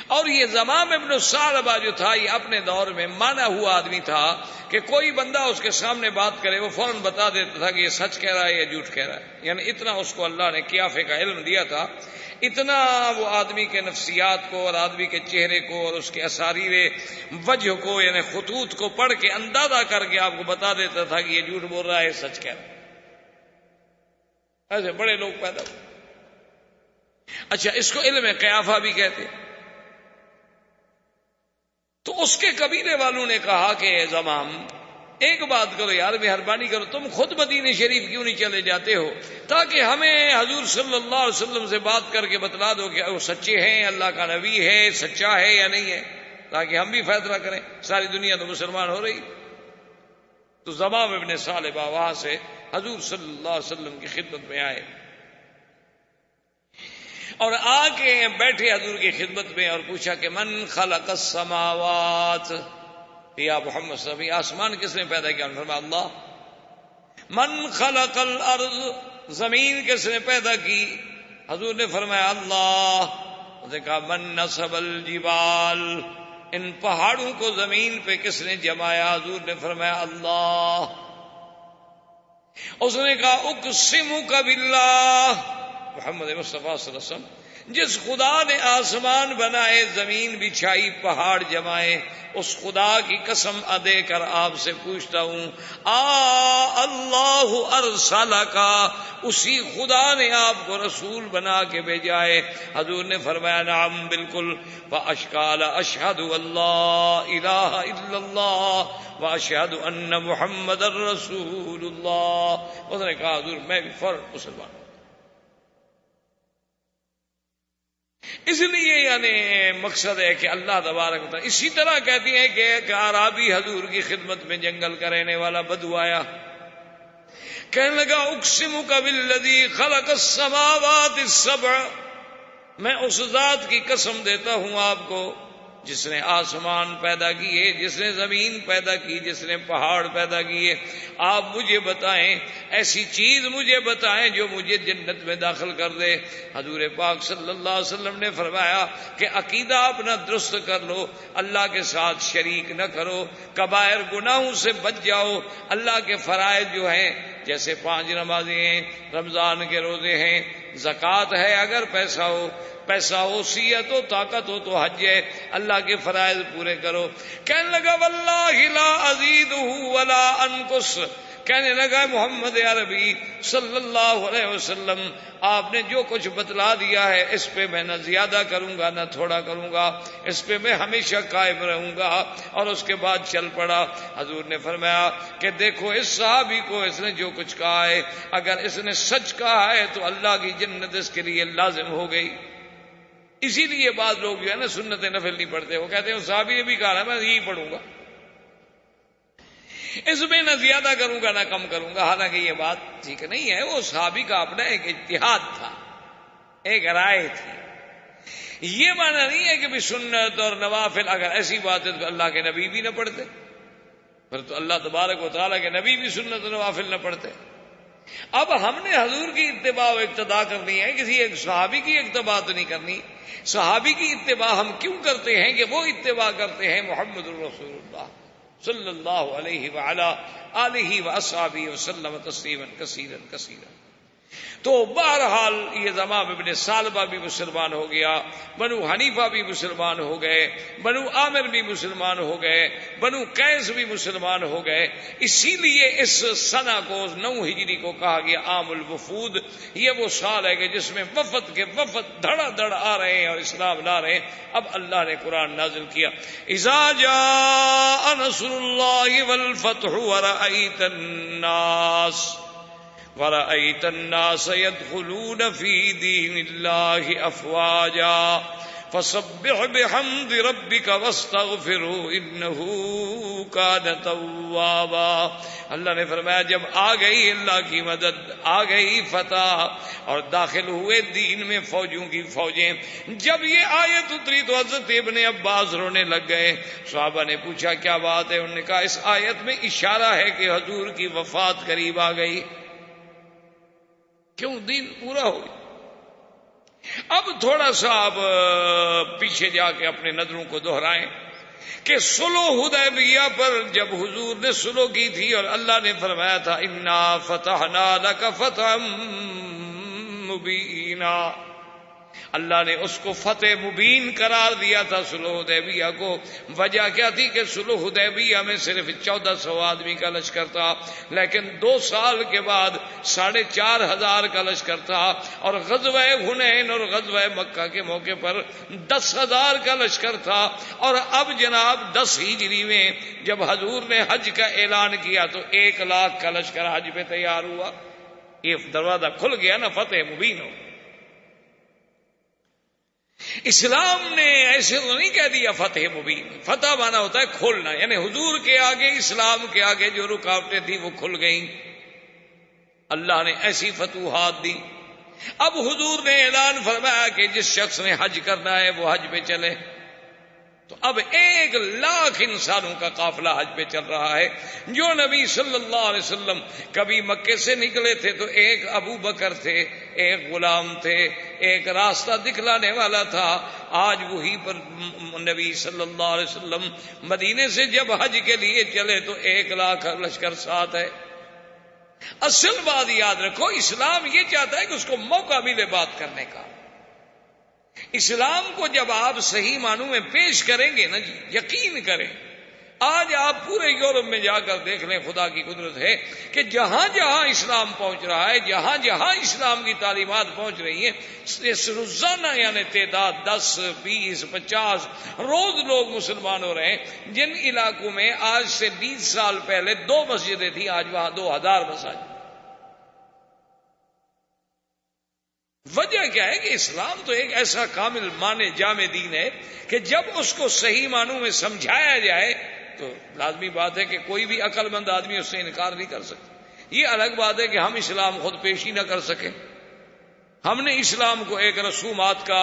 [SPEAKER 2] اور یہ زمام ابن ثعلبہ جو تھا یہ اپنے دور میں مانا ہوا آدمی تھا کہ کوئی بندہ اس کے سامنے بات کرے وہ فوراً بتا دیتا تھا کہ یہ سچ کہہ رہا ہے یا جھوٹ کہہ رہا ہے، یعنی اتنا اس کو اللہ نے قیافے کا علم دیا تھا، اتنا وہ آدمی کے نفسیات کو اور آدمی کے چہرے کو اور اس کے اساریر وجہ کو یعنی خطوط کو پڑھ کے اندازہ کر کے آپ کو بتا دیتا تھا کہ یہ جھوٹ بول رہا ہے سچ کہہ رہا ہے۔ ایسے بڑے لوگ پیدا ہوئے۔ اچھا، اس کو علم قیافہ بھی کہتے۔ تو اس کے قبیلے والوں نے کہا کہ زمام ایک بات کرو یار، مہربانی کرو، تم خود مدینہ شریف کیوں نہیں چلے جاتے ہو تاکہ ہمیں حضور صلی اللہ علیہ وسلم سے بات کر کے بتلا دو کہ وہ سچے ہیں، اللہ کا نبی ہے، سچا ہے یا نہیں ہے، تاکہ ہم بھی فیصلہ کریں، ساری دنیا تو مسلمان ہو رہی۔ تو زمام ابن ثعلبہ وہاں سے حضور صلی اللہ علیہ وسلم کی خدمت میں آئے، اور آ کے بیٹھے حضور کی خدمت میں اور پوچھا کہ من خلق السماوات، یا محمد صلی اللہ علیہ وسلم آسمان کس نے پیدا کیا؟ فرمایا اللہ۔ من خلق الارض، زمین کس نے پیدا کی؟ حضور نے فرمایا اللہ۔ اس نے کہا من نصب الجبال، ان پہاڑوں کو زمین پہ کس نے جمایا؟ حضور نے فرمایا اللہ۔ اس نے کہا اقسمک باللہ، محمد مصطفیٰ صلی اللہ علیہ وسلم، جس خدا نے آسمان بنائے، زمین بچھائی، پہاڑ جمائے، اس خدا کی قسم دے کر آپ سے پوچھتا ہوں اللہ ارسلکا، اسی خدا نے آپ کو رسول بنا کے بھیجا ہے؟ حضور نے فرمایا نعم بالکل۔ فاشقال اشہد اللہ الہ الا اللہ واشہد ان محمد رسول اللہ۔ اس نے کہا حضور میں بھی فوراً مسلمان ہوں۔ اس لیے یعنی مقصد ہے کہ اللہ تبارک و تعالیٰ اسی طرح کہتی ہے کہ ایک اعرابی حضور کی خدمت میں جنگل کا رہنے والا بدو آیا، کہنے لگا اقسمک بالذی خلق السماوات السبع، میں اس ذات کی قسم دیتا ہوں آپ کو جس نے آسمان پیدا کیے، جس نے زمین پیدا کی، جس نے پہاڑ پیدا کیے، آپ مجھے بتائیں، ایسی چیز مجھے بتائیں جو مجھے جنت میں داخل کر دے۔ حضور پاک صلی اللہ علیہ وسلم نے فرمایا کہ عقیدہ اپنا درست کر لو، اللہ کے ساتھ شریک نہ کرو، کبائر گناہوں سے بچ جاؤ، اللہ کے فرائض جو ہیں جیسے 5 نمازیں ہیں، رمضان کے روزے ہیں، زکوٰۃ ہے، اگر پیسہ ہو، صحت ہو، طاقت ہو تو حج ہے، اللہ کے فرائض پورے کرو۔ کہنے لگا واللہ لا ازیدہ ولا انقص، کہنے لگا محمد عربی صلی اللہ علیہ وسلم آپ نے جو کچھ بتلا دیا ہے اس پہ میں نہ زیادہ کروں گا نہ تھوڑا کروں گا، اس پہ میں ہمیشہ قائم رہوں گا۔ اور اس کے بعد چل پڑا۔ حضور نے فرمایا کہ دیکھو اس صحابی کو اس نے جو کچھ کہا ہے، اگر اس نے سچ کہا ہے تو اللہ کی جنت اس کے لیے لازم ہو گئی۔ اسی لیے بعض لوگ جو ہے نا سنت نفل نہیں پڑھتے، وہ کہتے ہیں صحابی نے بھی کہا ہے میں یہی پڑھوں گا، اس میں نہ زیادہ کروں گا نہ کم کروں گا۔ حالانکہ یہ بات ٹھیک نہیں ہے، وہ صحابی کا اپنا ایک اجتہاد تھا، ایک رائے تھی۔ یہ معنی نہیں ہے کہ بھی سنت اور نوافل، اگر ایسی بات ہے تو اللہ کے نبی بھی نہ پڑھتے، پھر تو اللہ تبارک و تعالیٰ کے نبی بھی سنت و نوافل نہ پڑھتے۔ اب ہم نے حضور کی اتباع و اقتداء کرنی ہے، کسی ایک صحابی کی اتباع تو نہیں کرنی۔ صحابی کی اتباع ہم کیوں کرتے ہیں کہ وہ اتباع کرتے ہیں محمد الرسول اللہ صلی اللہ علیہ وعلا آلہ واصحابہ وسلم تسلیما کثیرا کثیرا۔ تو بہرحال یہ زمام ابن سالبہ بھی مسلمان ہو گیا، بنو حنیفہ بھی مسلمان ہو گئے، بنو عامر بھی مسلمان ہو گئے، بنو قیس بھی مسلمان ہو گئے۔ اسی لیے اس سنہ کو 9 ہجری کو کہا گیا عام الوفود۔ یہ وہ سال ہے کہ جس میں وفد کے وفد دھڑا دھڑ آ رہے ہیں اور اسلام لا رہے ہیں۔ اب اللہ نے قرآن نازل کیا اذا جاء نصر اللہ والفتح ورأیت الناس يدخلون في دين الله أفواجا فسبح بحمد ربك واستغفره إنه كان توابا۔ اللہ نے فرمایا جب آ گئی اللہ کی مدد، آ گئی فتح اور داخل ہوئے دین میں فوجوں کی فوجیں۔ جب یہ آیت اتری تو حضرت ابن عباس رونے لگ گئے۔ صحابہ نے پوچھا کیا بات ہے؟ انہوں نے کہا اس آیت میں اشارہ ہے کہ حضور کی وفات قریب آ گئی، کیوں دین پورا ہو گیا۔ اب تھوڑا سا آپ پیچھے جا کے اپنے نظروں کو دہرائیں کہ صلح حدیبیہ پر جب حضور نے صلح کی تھی اور اللہ نے فرمایا تھا انا فتحنا لک فتحا مبینا، اللہ نے اس کو فتح مبین قرار دیا تھا صلح حدیبیہ کو۔ وجہ کیا تھی کہ صلح حدیبیہ میں صرف 1400 آدمی کا لشکر تھا، لیکن 2 سال کے بعد 4500 کا لشکر تھا، اور غزوہ حنین اور غزوہ مکہ کے موقع پر 10,000 کا لشکر تھا۔ اور اب جناب 10 ہجری میں جب حضور نے حج کا اعلان کیا تو 1 لاکھ کا لشکر حج پہ تیار ہوا۔ یہ دروازہ کھل گیا نا، فتح مبین ہو۔ اسلام نے ایسے تو نہیں کہہ دیا فتح مبین، فتح مانا ہوتا ہے کھولنا، یعنی حضور کے آگے، اسلام کے آگے جو رکاوٹیں تھیں وہ کھل گئیں۔ اللہ نے ایسی فتوحات دی اب حضور نے اعلان فرمایا کہ جس شخص نے حج کرنا ہے وہ حج پہ چلے. تو اب 1,00,000 انسانوں کا قافلہ حج پہ چل رہا ہے. جو نبی صلی اللہ علیہ وسلم کبھی مکے سے نکلے تھے تو ایک ابو بکر تھے، ایک غلام تھے، ایک راستہ دکھلانے والا تھا. آج وہی پر نبی صلی اللہ علیہ وسلم مدینے سے جب حج کے لیے چلے تو 1,00,000 لشکر ساتھ ہے. اصل بات یاد رکھو، اسلام یہ چاہتا ہے کہ اس کو موقع ملے بات کرنے کا. اسلام کو جب آپ صحیح معنوں میں پیش کریں گے نا جی، یقین کریں، آج آپ پورے یورپ میں جا کر دیکھ لیں، خدا کی قدرت ہے کہ جہاں جہاں اسلام پہنچ رہا ہے، جہاں جہاں اسلام کی تعلیمات پہنچ رہی ہیں، اس روزانہ یعنی تعداد 10، 20، 50 روز لوگ مسلمان ہو رہے ہیں. جن علاقوں میں آج سے 20 سال پہلے 2 مسجدیں تھیں، آج وہاں 2000 مساجد. وجہ کیا ہے کہ اسلام تو ایک ایسا کامل معنی جامع دین ہے کہ جب اس کو صحیح معنوں میں سمجھایا جائے تو لازمی بات ہے کہ کوئی بھی عقل مند آدمی اس سے انکار نہیں کر سکتا. یہ الگ بات ہے کہ ہم اسلام خود پیش ہی نہ کر سکیں. ہم نے اسلام کو ایک رسومات کا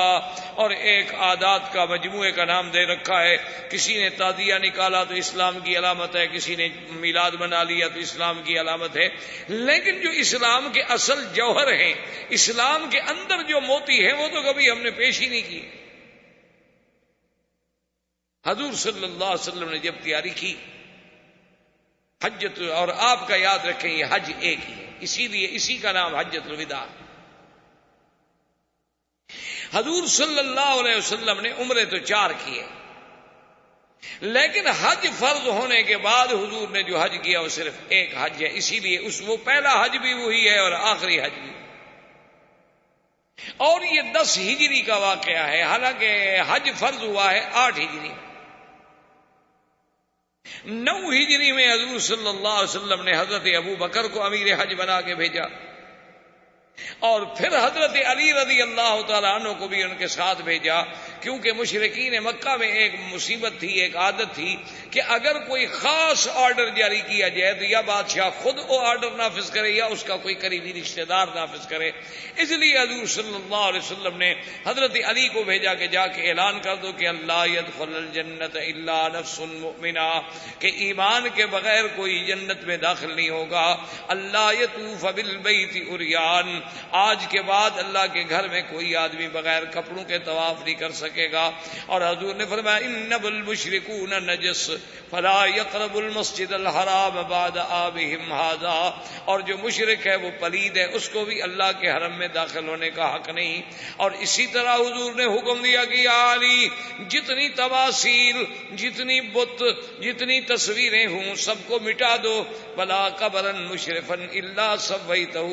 [SPEAKER 2] اور ایک عادات کا مجموعے کا نام دے رکھا ہے. کسی نے تعزیہ نکالا تو اسلام کی علامت ہے، کسی نے میلاد منا لیا تو اسلام کی علامت ہے. لیکن جو اسلام کے اصل جوہر ہیں، اسلام کے اندر جو موتی ہیں، وہ تو کبھی ہم نے پیش ہی نہیں کی. حضور صلی اللہ علیہ وسلم نے جب تیاری کی حجت، اور آپ کا یاد رکھیں یہ حج ایک ہی ہے، اسی لیے اسی کا نام حجت الوداع. حضور صلی اللہ علیہ وسلم نے عمرے تو 4 کیے، لیکن حج فرض ہونے کے بعد حضور نے جو حج کیا وہ صرف ایک حج ہے. اسی لیے وہ پہلا حج بھی وہی ہے اور آخری حج بھی. اور یہ 10 ہجری کا واقعہ ہے، حالانکہ حج فرض ہوا ہے 8 ہجری. 9 ہجری میں حضور صلی اللہ علیہ وسلم نے حضرت ابو بکر کو امیر حج بنا کے بھیجا، اور پھر حضرت علی رضی اللہ تعالیٰ عنہ کو بھی ان کے ساتھ بھیجا. کیونکہ مشرکین مکہ میں ایک مصیبت تھی، ایک عادت تھی کہ اگر کوئی خاص آرڈر جاری کیا جائے تو یا بادشاہ خود وہ آرڈر نافذ کرے یا اس کا کوئی قریبی رشتہ دار نافذ کرے. اس لیے حضور صلی اللہ علیہ وسلم نے حضرت علی کو بھیجا کہ جا کے اعلان کر دو کہ اللہ يدخل الجنت الا نفس مؤمنہ، کہ ایمان کے بغیر کوئی جنت میں داخل نہیں ہوگا. اللہ یطوف بالبیت عریان، آج کے بعد اللہ کے گھر میں کوئی آدمی بغیر کپڑوں کے طواف نہیں کر سکے گا. اور حضور نے فرمایا انما المشرکون نجس فلا يقرب المسجد الحرام بعد آبهم هذا، اور جو مشرک ہے وہ پلید ہے، اس کو بھی اللہ کے حرم میں داخل ہونے کا حق نہیں. اور اسی طرح حضور نے حکم دیا کہ یا علی، جتنی تماثیل، جتنی بت، جتنی تصویریں ہوں سب کو مٹا دو. ولا قبرا مشرفا الا سویتہ،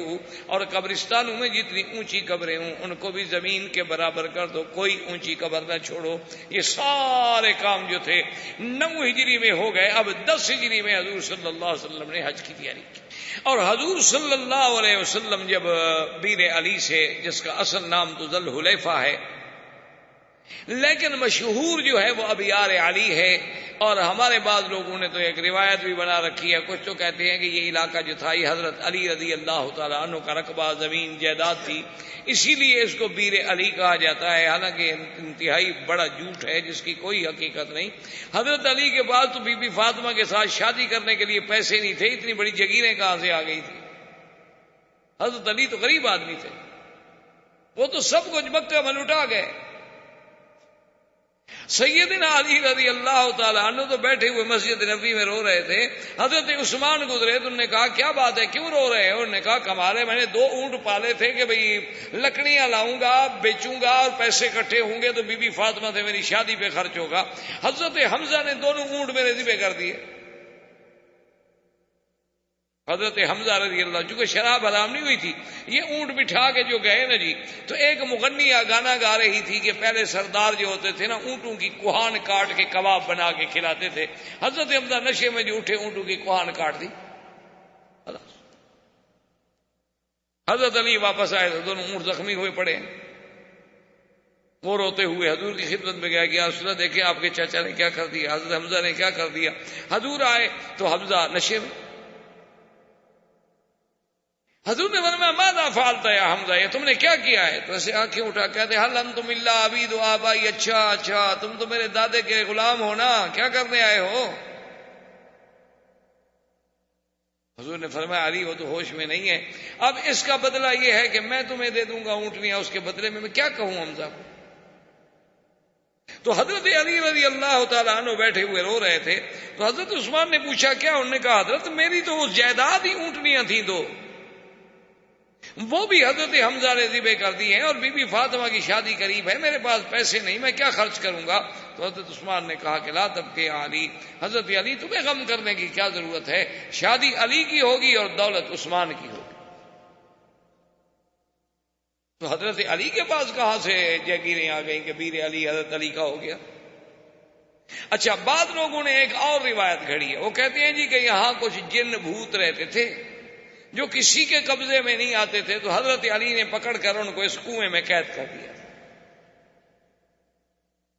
[SPEAKER 2] اور قبرستانوں میں جتنی اونچی قبریں ہوں ان کو بھی زمین کے برابر کر دو، کوئی اونچی قبر نہ چھوڑو. یہ سارے کام جو تھے 9 ہجری میں ہو گئے. اب 10 ہجری میں حضور صلی اللہ علیہ وسلم نے حج کی تیاری کی. اور حضور صلی اللہ علیہ وسلم جب بیر علی سے، جس کا اصل نام تو ذل حلیفہ ہے لیکن مشہور جو ہے وہ ابیار علی ہے، اور ہمارے بعض لوگوں نے تو ایک روایت بھی بنا رکھی ہے، کچھ تو کہتے ہیں کہ یہ علاقہ جو تھا یہ حضرت علی رضی اللہ تعالیٰ عنہ کا رقبہ، زمین جائیداد تھی، اسی لیے اس کو بیر علی کہا جاتا ہے. حالانکہ انتہائی بڑا جھوٹ ہے جس کی کوئی حقیقت نہیں. حضرت علی کے بعد تو بی بی فاطمہ کے ساتھ شادی کرنے کے لیے پیسے نہیں تھے، اتنی بڑی جگیریں کہاں سے آ گئی تھی. حضرت علی تو غریب آدمی تھے، وہ تو سب کچھ مکہ میں لٹا گئے. سیدنا علی رضی اللہ تعالیٰ عنہ تو بیٹھے ہوئے مسجد نبوی میں رو رہے تھے. حضرت عثمان گزرے تو انہوں نے کہا کیا بات ہے، کیوں رو رہے ہیں؟ انہوں نے کہا کمالے، میں نے 2 اونٹ پالے تھے کہ بھئی لکڑیاں لاؤں گا، بیچوں گا اور پیسے اکٹھے ہوں گے تو بی بی فاطمہ سے میری شادی پہ خرچ ہوگا. حضرت حمزہ نے دونوں اونٹ میرے ذبح کر دیے. حضرت حمزہ رضی اللہ، چونکہ شراب حرام نہیں ہوئی تھی، یہ اونٹ بٹھا کے جو گئے نا جی، تو ایک مغنیہ گانا گا رہی تھی کہ پہلے سردار جو ہوتے تھے نا اونٹوں کی کوہان کاٹ کے کباب بنا کے کھلاتے تھے. حضرت حمزہ نشے میں جو اٹھے اونٹوں کی کوہان کاٹ دی. حضرت علی واپس آئے تو دونوں اونٹ زخمی ہوئے پڑے. وہ روتے ہوئے حضور کی خدمت میں گیا کہ رسول اللہ دیکھیں آپ کے چاچا نے کیا کر دیا، حضرت حمزہ نے کیا کر دیا. حضور آئے تو حمزہ نشے میں. حضور نے فرمایا ماذا فعلت یا حمزہ، یہ تم نے کیا کیا ہے؟ تو ایسے آنکھیں اٹھا کہتے حل انتم الا عبید و آبائی، اچھا تم تو میرے دادے کے غلام ہو نا، کیا کرنے آئے ہو؟ حضور نے فرمایا علی وہ تو ہوش میں نہیں ہے، اب اس کا بدلہ یہ ہے کہ میں تمہیں دے دوں گا اونٹنیاں، اس کے بدلے میں کیا کہوں حمزہ کو؟ تو حضرت علی رضی اللہ تعالیٰ عنہ بیٹھے ہوئے رو رہے تھے، تو حضرت عثمان نے پوچھا کیا؟ انہوں نے کہا حضرت میری تو وہ جائیداد ہی اونٹنیاں تھیں، دو وہ بھی حضرت حمزہ نے ذبح کر دی ہیں، اور بی بی فاطمہ کی شادی قریب ہے، میرے پاس پیسے نہیں، میں کیا خرچ کروں گا؟ تو حضرت عثمان نے کہا کہ لا تبکے علی، حضرت علی تمہیں غم کرنے کی کیا ضرورت ہے، شادی علی کی ہوگی اور دولت عثمان کی ہوگی۔ تو حضرت علی کے پاس کہاں سے جاگیریں آ گئیں کہ بیر علی حضرت علی کا ہو گیا؟ اچھا، بعض لوگوں نے ایک اور روایت گھڑی ہے، وہ کہتے ہیں جی کہ یہاں کچھ جن بھوت رہتے تھے جو کسی کے قبضے میں نہیں آتے تھے، تو حضرت علی نے پکڑ کر ان کو اس کنویں میں قید کر دیا۔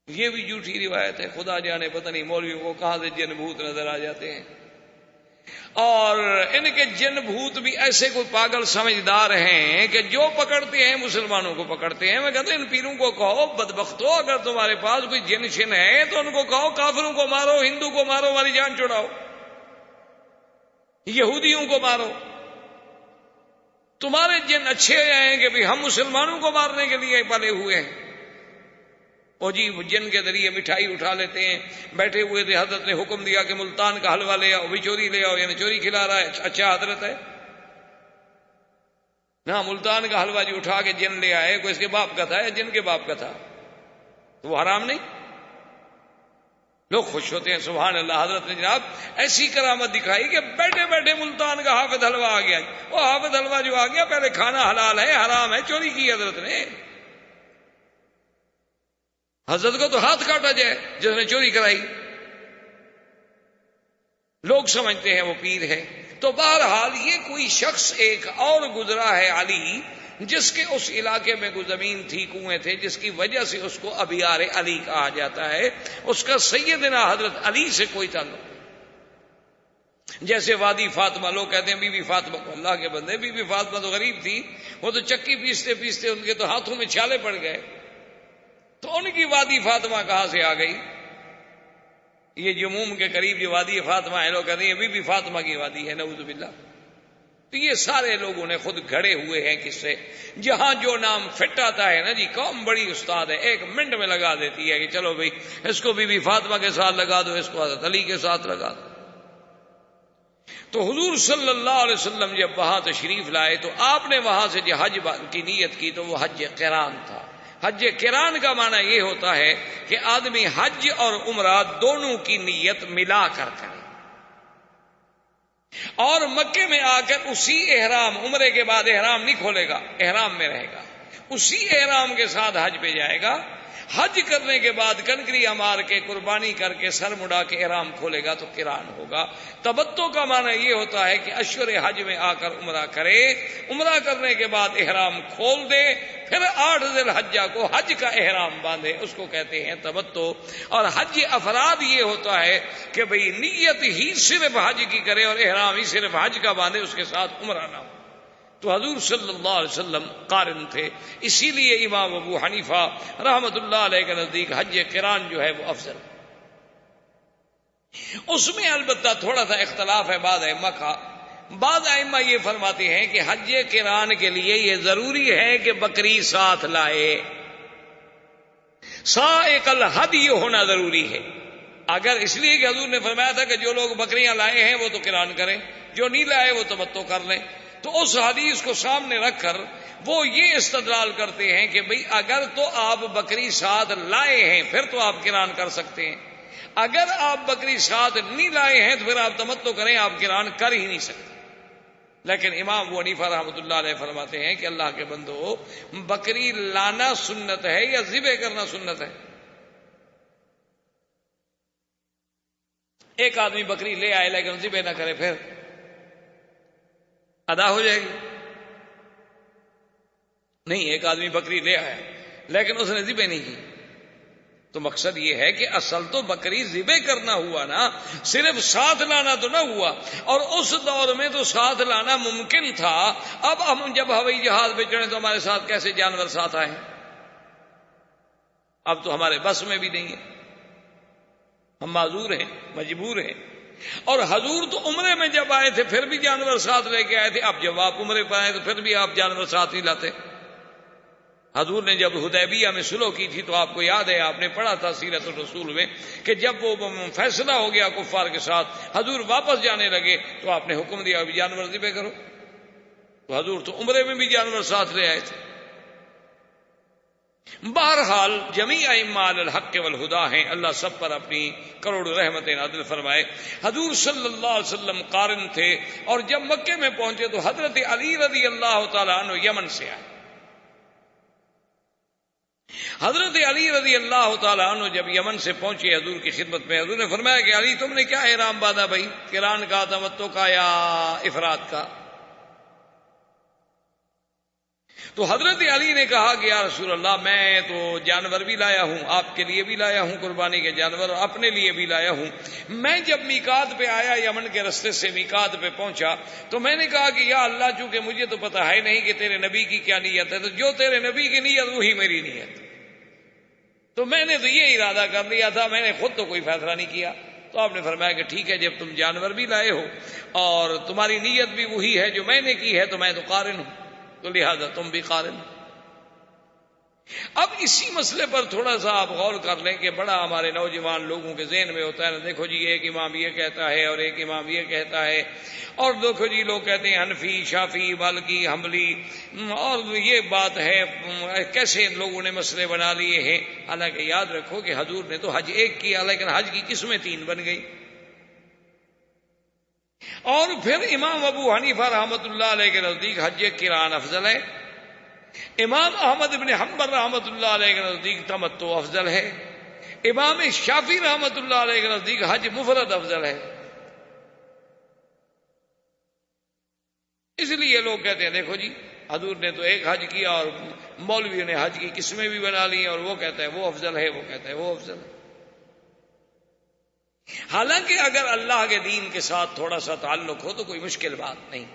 [SPEAKER 2] یہ بھی جھوٹی روایت ہے، خدا جانے پتہ نہیں مولویوں کو کہاں سے جن بھوت نظر آ جاتے ہیں، اور ان کے جن بھوت بھی ایسے کوئی پاگل سمجھدار ہیں کہ جو پکڑتے ہیں مسلمانوں کو پکڑتے ہیں۔ میں کہتا ہوں ان پیروں کو کہو بدبختو، اگر تمہارے پاس کوئی جن شن ہے تو ان کو کہو کافروں کو مارو، ہندو کو مارو، ہماری جان چھڑاؤ، یہودیوں کو مارو۔ تمہارے جن اچھے ہیں کہ بھی ہم مسلمانوں کو مارنے کے لیے پلے ہوئے ہیں۔ اور جی جن کے ذریعے مٹھائی اٹھا لیتے ہیں، بیٹھے ہوئے تھے، حضرت نے حکم دیا کہ ملتان کا حلوہ لے آؤ، بھی چوری لے آؤ، یعنی چوری کھلا رہا ہے، اچھا حضرت ہے نا، ملتان کا حلوہ جو اٹھا کے جن لے آئے، کوئی اس کے باپ کا تھا یا جن کے باپ کا تھا، تو وہ حرام نہیں؟ لوگ خوش ہوتے ہیں، سبحان اللہ۔ حضرت نے جناب ایسی کرامت دکھائی کہ بیٹھے بیٹھے ملتان کا حافظ حلوہ آ گیا، وہ حافظ حلوہ جو آ گیا پہلے کھانا حلال ہے حرام ہے، چوری کی حضرت نے، حضرت کو تو ہاتھ کاٹا جائے جس نے چوری کرائی۔ لوگ سمجھتے ہیں وہ پیر ہے۔ تو بہرحال یہ کوئی شخص ایک اور گزرا ہے علی، جس کے اس علاقے میں کوئی زمین تھی، کنویں تھے، جس کی وجہ سے اس کو ابیار علی کہا جاتا ہے، اس کا سیدنا حضرت علی سے کوئی تعلق نہیں۔ جیسے وادی فاطمہ، لوگ کہتے ہیں بی بی فاطمہ کو، اللہ کے بندے بی بی فاطمہ تو غریب تھی، وہ تو چکی پیستے پیستے ان کے تو ہاتھوں میں چھالے پڑ گئے، تو ان کی وادی فاطمہ کہاں سے آ گئی؟ یہ جموم کے قریب جو وادی فاطمہ ہے، لوگ کہتے ہیں بی بی فاطمہ کی وادی ہے، نعوذ باللہ۔ تو یہ سارے لوگوں نے خود گھڑے ہوئے ہیں قصے، جہاں جو نام فٹ آتا ہے نا جی، قوم بڑی استاد ہے، ایک منٹ میں لگا دیتی ہے کہ چلو بھئی اس کو بی بی فاطمہ کے ساتھ لگا دو، اس کو حضرت علی کے ساتھ لگا دو۔ تو حضور صلی اللہ علیہ وسلم جب وہاں تشریف لائے تو آپ نے وہاں سے جو حج کی نیت کی تو وہ حج قران تھا۔ حج قران کا معنی یہ ہوتا ہے کہ آدمی حج اور عمرہ دونوں کی نیت ملا کر کرے، اور مکے میں آ کر اسی احرام، عمرے کے بعد احرام نہیں کھولے گا، احرام میں رہے گا، اسی احرام کے ساتھ حج پہ جائے گا، حج کرنے کے بعد کنکریاں مار کے قربانی کر کے سر مڑا کے احرام کھولے گا تو قران ہوگا۔ تبتو کا معنی یہ ہوتا ہے کہ اشہر حج میں آ کر عمرہ کرے، عمرہ کرنے کے بعد احرام کھول دے، پھر 8 ذی الحجہ کو حج کا احرام باندھے، اس کو کہتے ہیں تبتو۔ اور حج افراد یہ ہوتا ہے کہ بھئی نیت ہی صرف حج کی کرے اور احرام ہی صرف حج کا باندھے، اس کے ساتھ عمرہ نہ ہو۔ تو حضور صلی اللہ علیہ وسلم قارن تھے، اسی لیے امام ابو حنیفہ رحمت اللہ علیہ کے نزدیک حج قران جو ہے وہ افضل۔ اس میں البتہ تھوڑا سا اختلاف ہے بعض ائمہ کا۔ بعض ائمہ یہ فرماتے ہیں کہ حج قران کے لیے یہ ضروری ہے کہ بکری ساتھ لائے، سائق الہدی ہونا ضروری ہے۔ اگر اس لیے کہ حضور نے فرمایا تھا کہ جو لوگ بکریاں لائے ہیں وہ تو قران کریں، جو نہیں لائے وہ تمتع کر لیں، تو اس حدیث کو سامنے رکھ کر وہ یہ استدلال کرتے ہیں کہ بھئی اگر تو آپ بکری ساتھ لائے ہیں پھر تو آپ قران کر سکتے ہیں، اگر آپ بکری ساتھ نہیں لائے ہیں تو پھر آپ تمتع کریں، آپ قران کر ہی نہیں سکتے۔ لیکن امام ابو حنیفہ رحمۃ اللہ علیہ فرماتے ہیں کہ اللہ کے بندو، بکری لانا سنت ہے یا ذبح کرنا سنت ہے؟ ایک آدمی بکری لے آئے لیکن ذبح نہ کرے، پھر ادا ہو جائے گی؟ نہیں، ایک آدمی بکری لے آیا لیکن اس نے ذبح نہیں کی، تو مقصد یہ ہے کہ اصل تو بکری ذبح کرنا ہوا نا، صرف ساتھ لانا تو نہ ہوا، اور اس دور میں تو ساتھ لانا ممکن تھا۔ اب ہم جب ہوائی جہاز پہ چڑھے تو ہمارے ساتھ کیسے جانور ساتھ آئے؟ اب تو ہمارے بس میں بھی نہیں ہے، ہم معذور ہیں، مجبور ہیں۔ اور حضور تو عمرے میں جب آئے تھے پھر بھی جانور ساتھ لے کے آئے تھے، اب جب آپ عمرے پر آئے تو پھر بھی آپ جانور ساتھ نہیں لاتے۔ حضور نے جب حدیبیہ میں صلح کی تھی تو آپ کو یاد ہے، آپ نے پڑھا تھا سیرت الرسول میں کہ جب وہ فیصلہ ہو گیا کفار کے ساتھ، حضور واپس جانے لگے تو آپ نے حکم دیا ابھی جانور ذبح کرو، تو حضور تو عمرے میں بھی جانور ساتھ لے آئے تھے۔ بہرحال جمیع ائمہ علی الحق والہدی ہیں، اللہ سب پر اپنی کروڑ رحمتیں نازل فرمائے۔ حضور صلی اللہ علیہ وسلم قارن تھے، اور جب مکے میں پہنچے تو حضرت علی رضی اللہ تعالیٰ عنہ یمن سے آئے۔ حضرت علی رضی اللہ تعالیٰ عنہ جب یمن سے پہنچے حضور کی خدمت میں، حضور نے فرمایا کہ علی تم نے کیا احرام باندھا بھائی، قران کا، تمتع کا یا افراد کا؟ تو حضرت علی نے کہا کہ یا رسول اللہ میں تو جانور بھی لایا ہوں، آپ کے لیے بھی لایا ہوں قربانی کے جانور، اور اپنے لیے بھی لایا ہوں۔ میں جب میقات پہ آیا، یمن کے رستے سے میقات پہ پہنچا تو میں نے کہا کہ یا اللہ چونکہ مجھے تو پتہ ہے نہیں کہ تیرے نبی کی کیا نیت ہے، تو جو تیرے نبی کی نیت وہی میری نیت، تو میں نے تو یہ ارادہ کر لیا تھا، میں نے خود تو کوئی فیصلہ نہیں کیا۔ تو آپ نے فرمایا کہ ٹھیک ہے، جب تم جانور بھی لائے ہو اور تمہاری نیت بھی وہی ہے جو میں نے کی ہے تو میں تو قارن ہوں، تو لہذا تم بھی قارن۔ اب اسی مسئلے پر تھوڑا سا آپ غور کر لیں کہ بڑا ہمارے نوجوان لوگوں کے ذہن میں ہوتا ہے نا، دیکھو جی ایک امام یہ کہتا ہے اور ایک امام یہ کہتا ہے، اور دیکھو جی لوگ کہتے ہیں حنفی، شافعی، مالکی، حنبلی، اور یہ بات ہے، کیسے ان لوگوں نے مسئلے بنا لیے ہیں۔ حالانکہ یاد رکھو کہ حضور نے تو حج ایک کیا، لیکن حج کی قسمیں 3 بن گئی۔ اور پھر امام ابو حنیفہ رحمۃ اللہ علیہ کے نزدیک حج قران افضل ہے، امام احمد بن حنبل رحمۃ اللہ علیہ کے نزدیک تمتع افضل ہے، امام شافعی رحمۃ اللہ علیہ کے نزدیک حج مفرد افضل ہے۔ اس لیے لوگ کہتے ہیں دیکھو جی حضور نے تو ایک حج کیا اور مولویوں نے حج کی قسمیں بھی بنا لی، اور وہ کہتا ہے وہ افضل ہے، وہ کہتا ہے وہ افضل ہے۔ حالانکہ اگر اللہ کے دین کے ساتھ تھوڑا سا تعلق ہو تو کوئی مشکل بات نہیں۔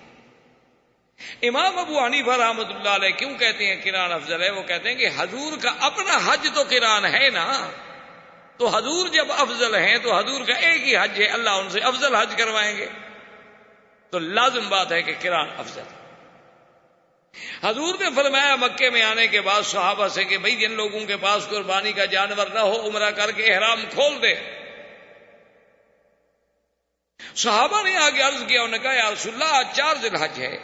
[SPEAKER 2] امام ابو حنیفہ رحمۃ اللہ علیہ کیوں کہتے ہیں قران افضل ہے؟ وہ کہتے ہیں کہ حضور کا اپنا حج تو قران ہے نا، تو حضور جب افضل ہیں تو حضور کا ایک ہی حج ہے، اللہ ان سے افضل حج کروائیں گے، تو لازم بات ہے کہ قران افضل ہے۔ حضور نے فرمایا مکے میں آنے کے بعد صحابہ سے کہ بھئی جن لوگوں کے پاس قربانی کا جانور نہ ہو عمرہ کر کے احرام کھول دے۔ صحابہ نے آگے عرض کیا، انہوں نے کہا یا رسول اللہ آج 4 ذی الحج ہے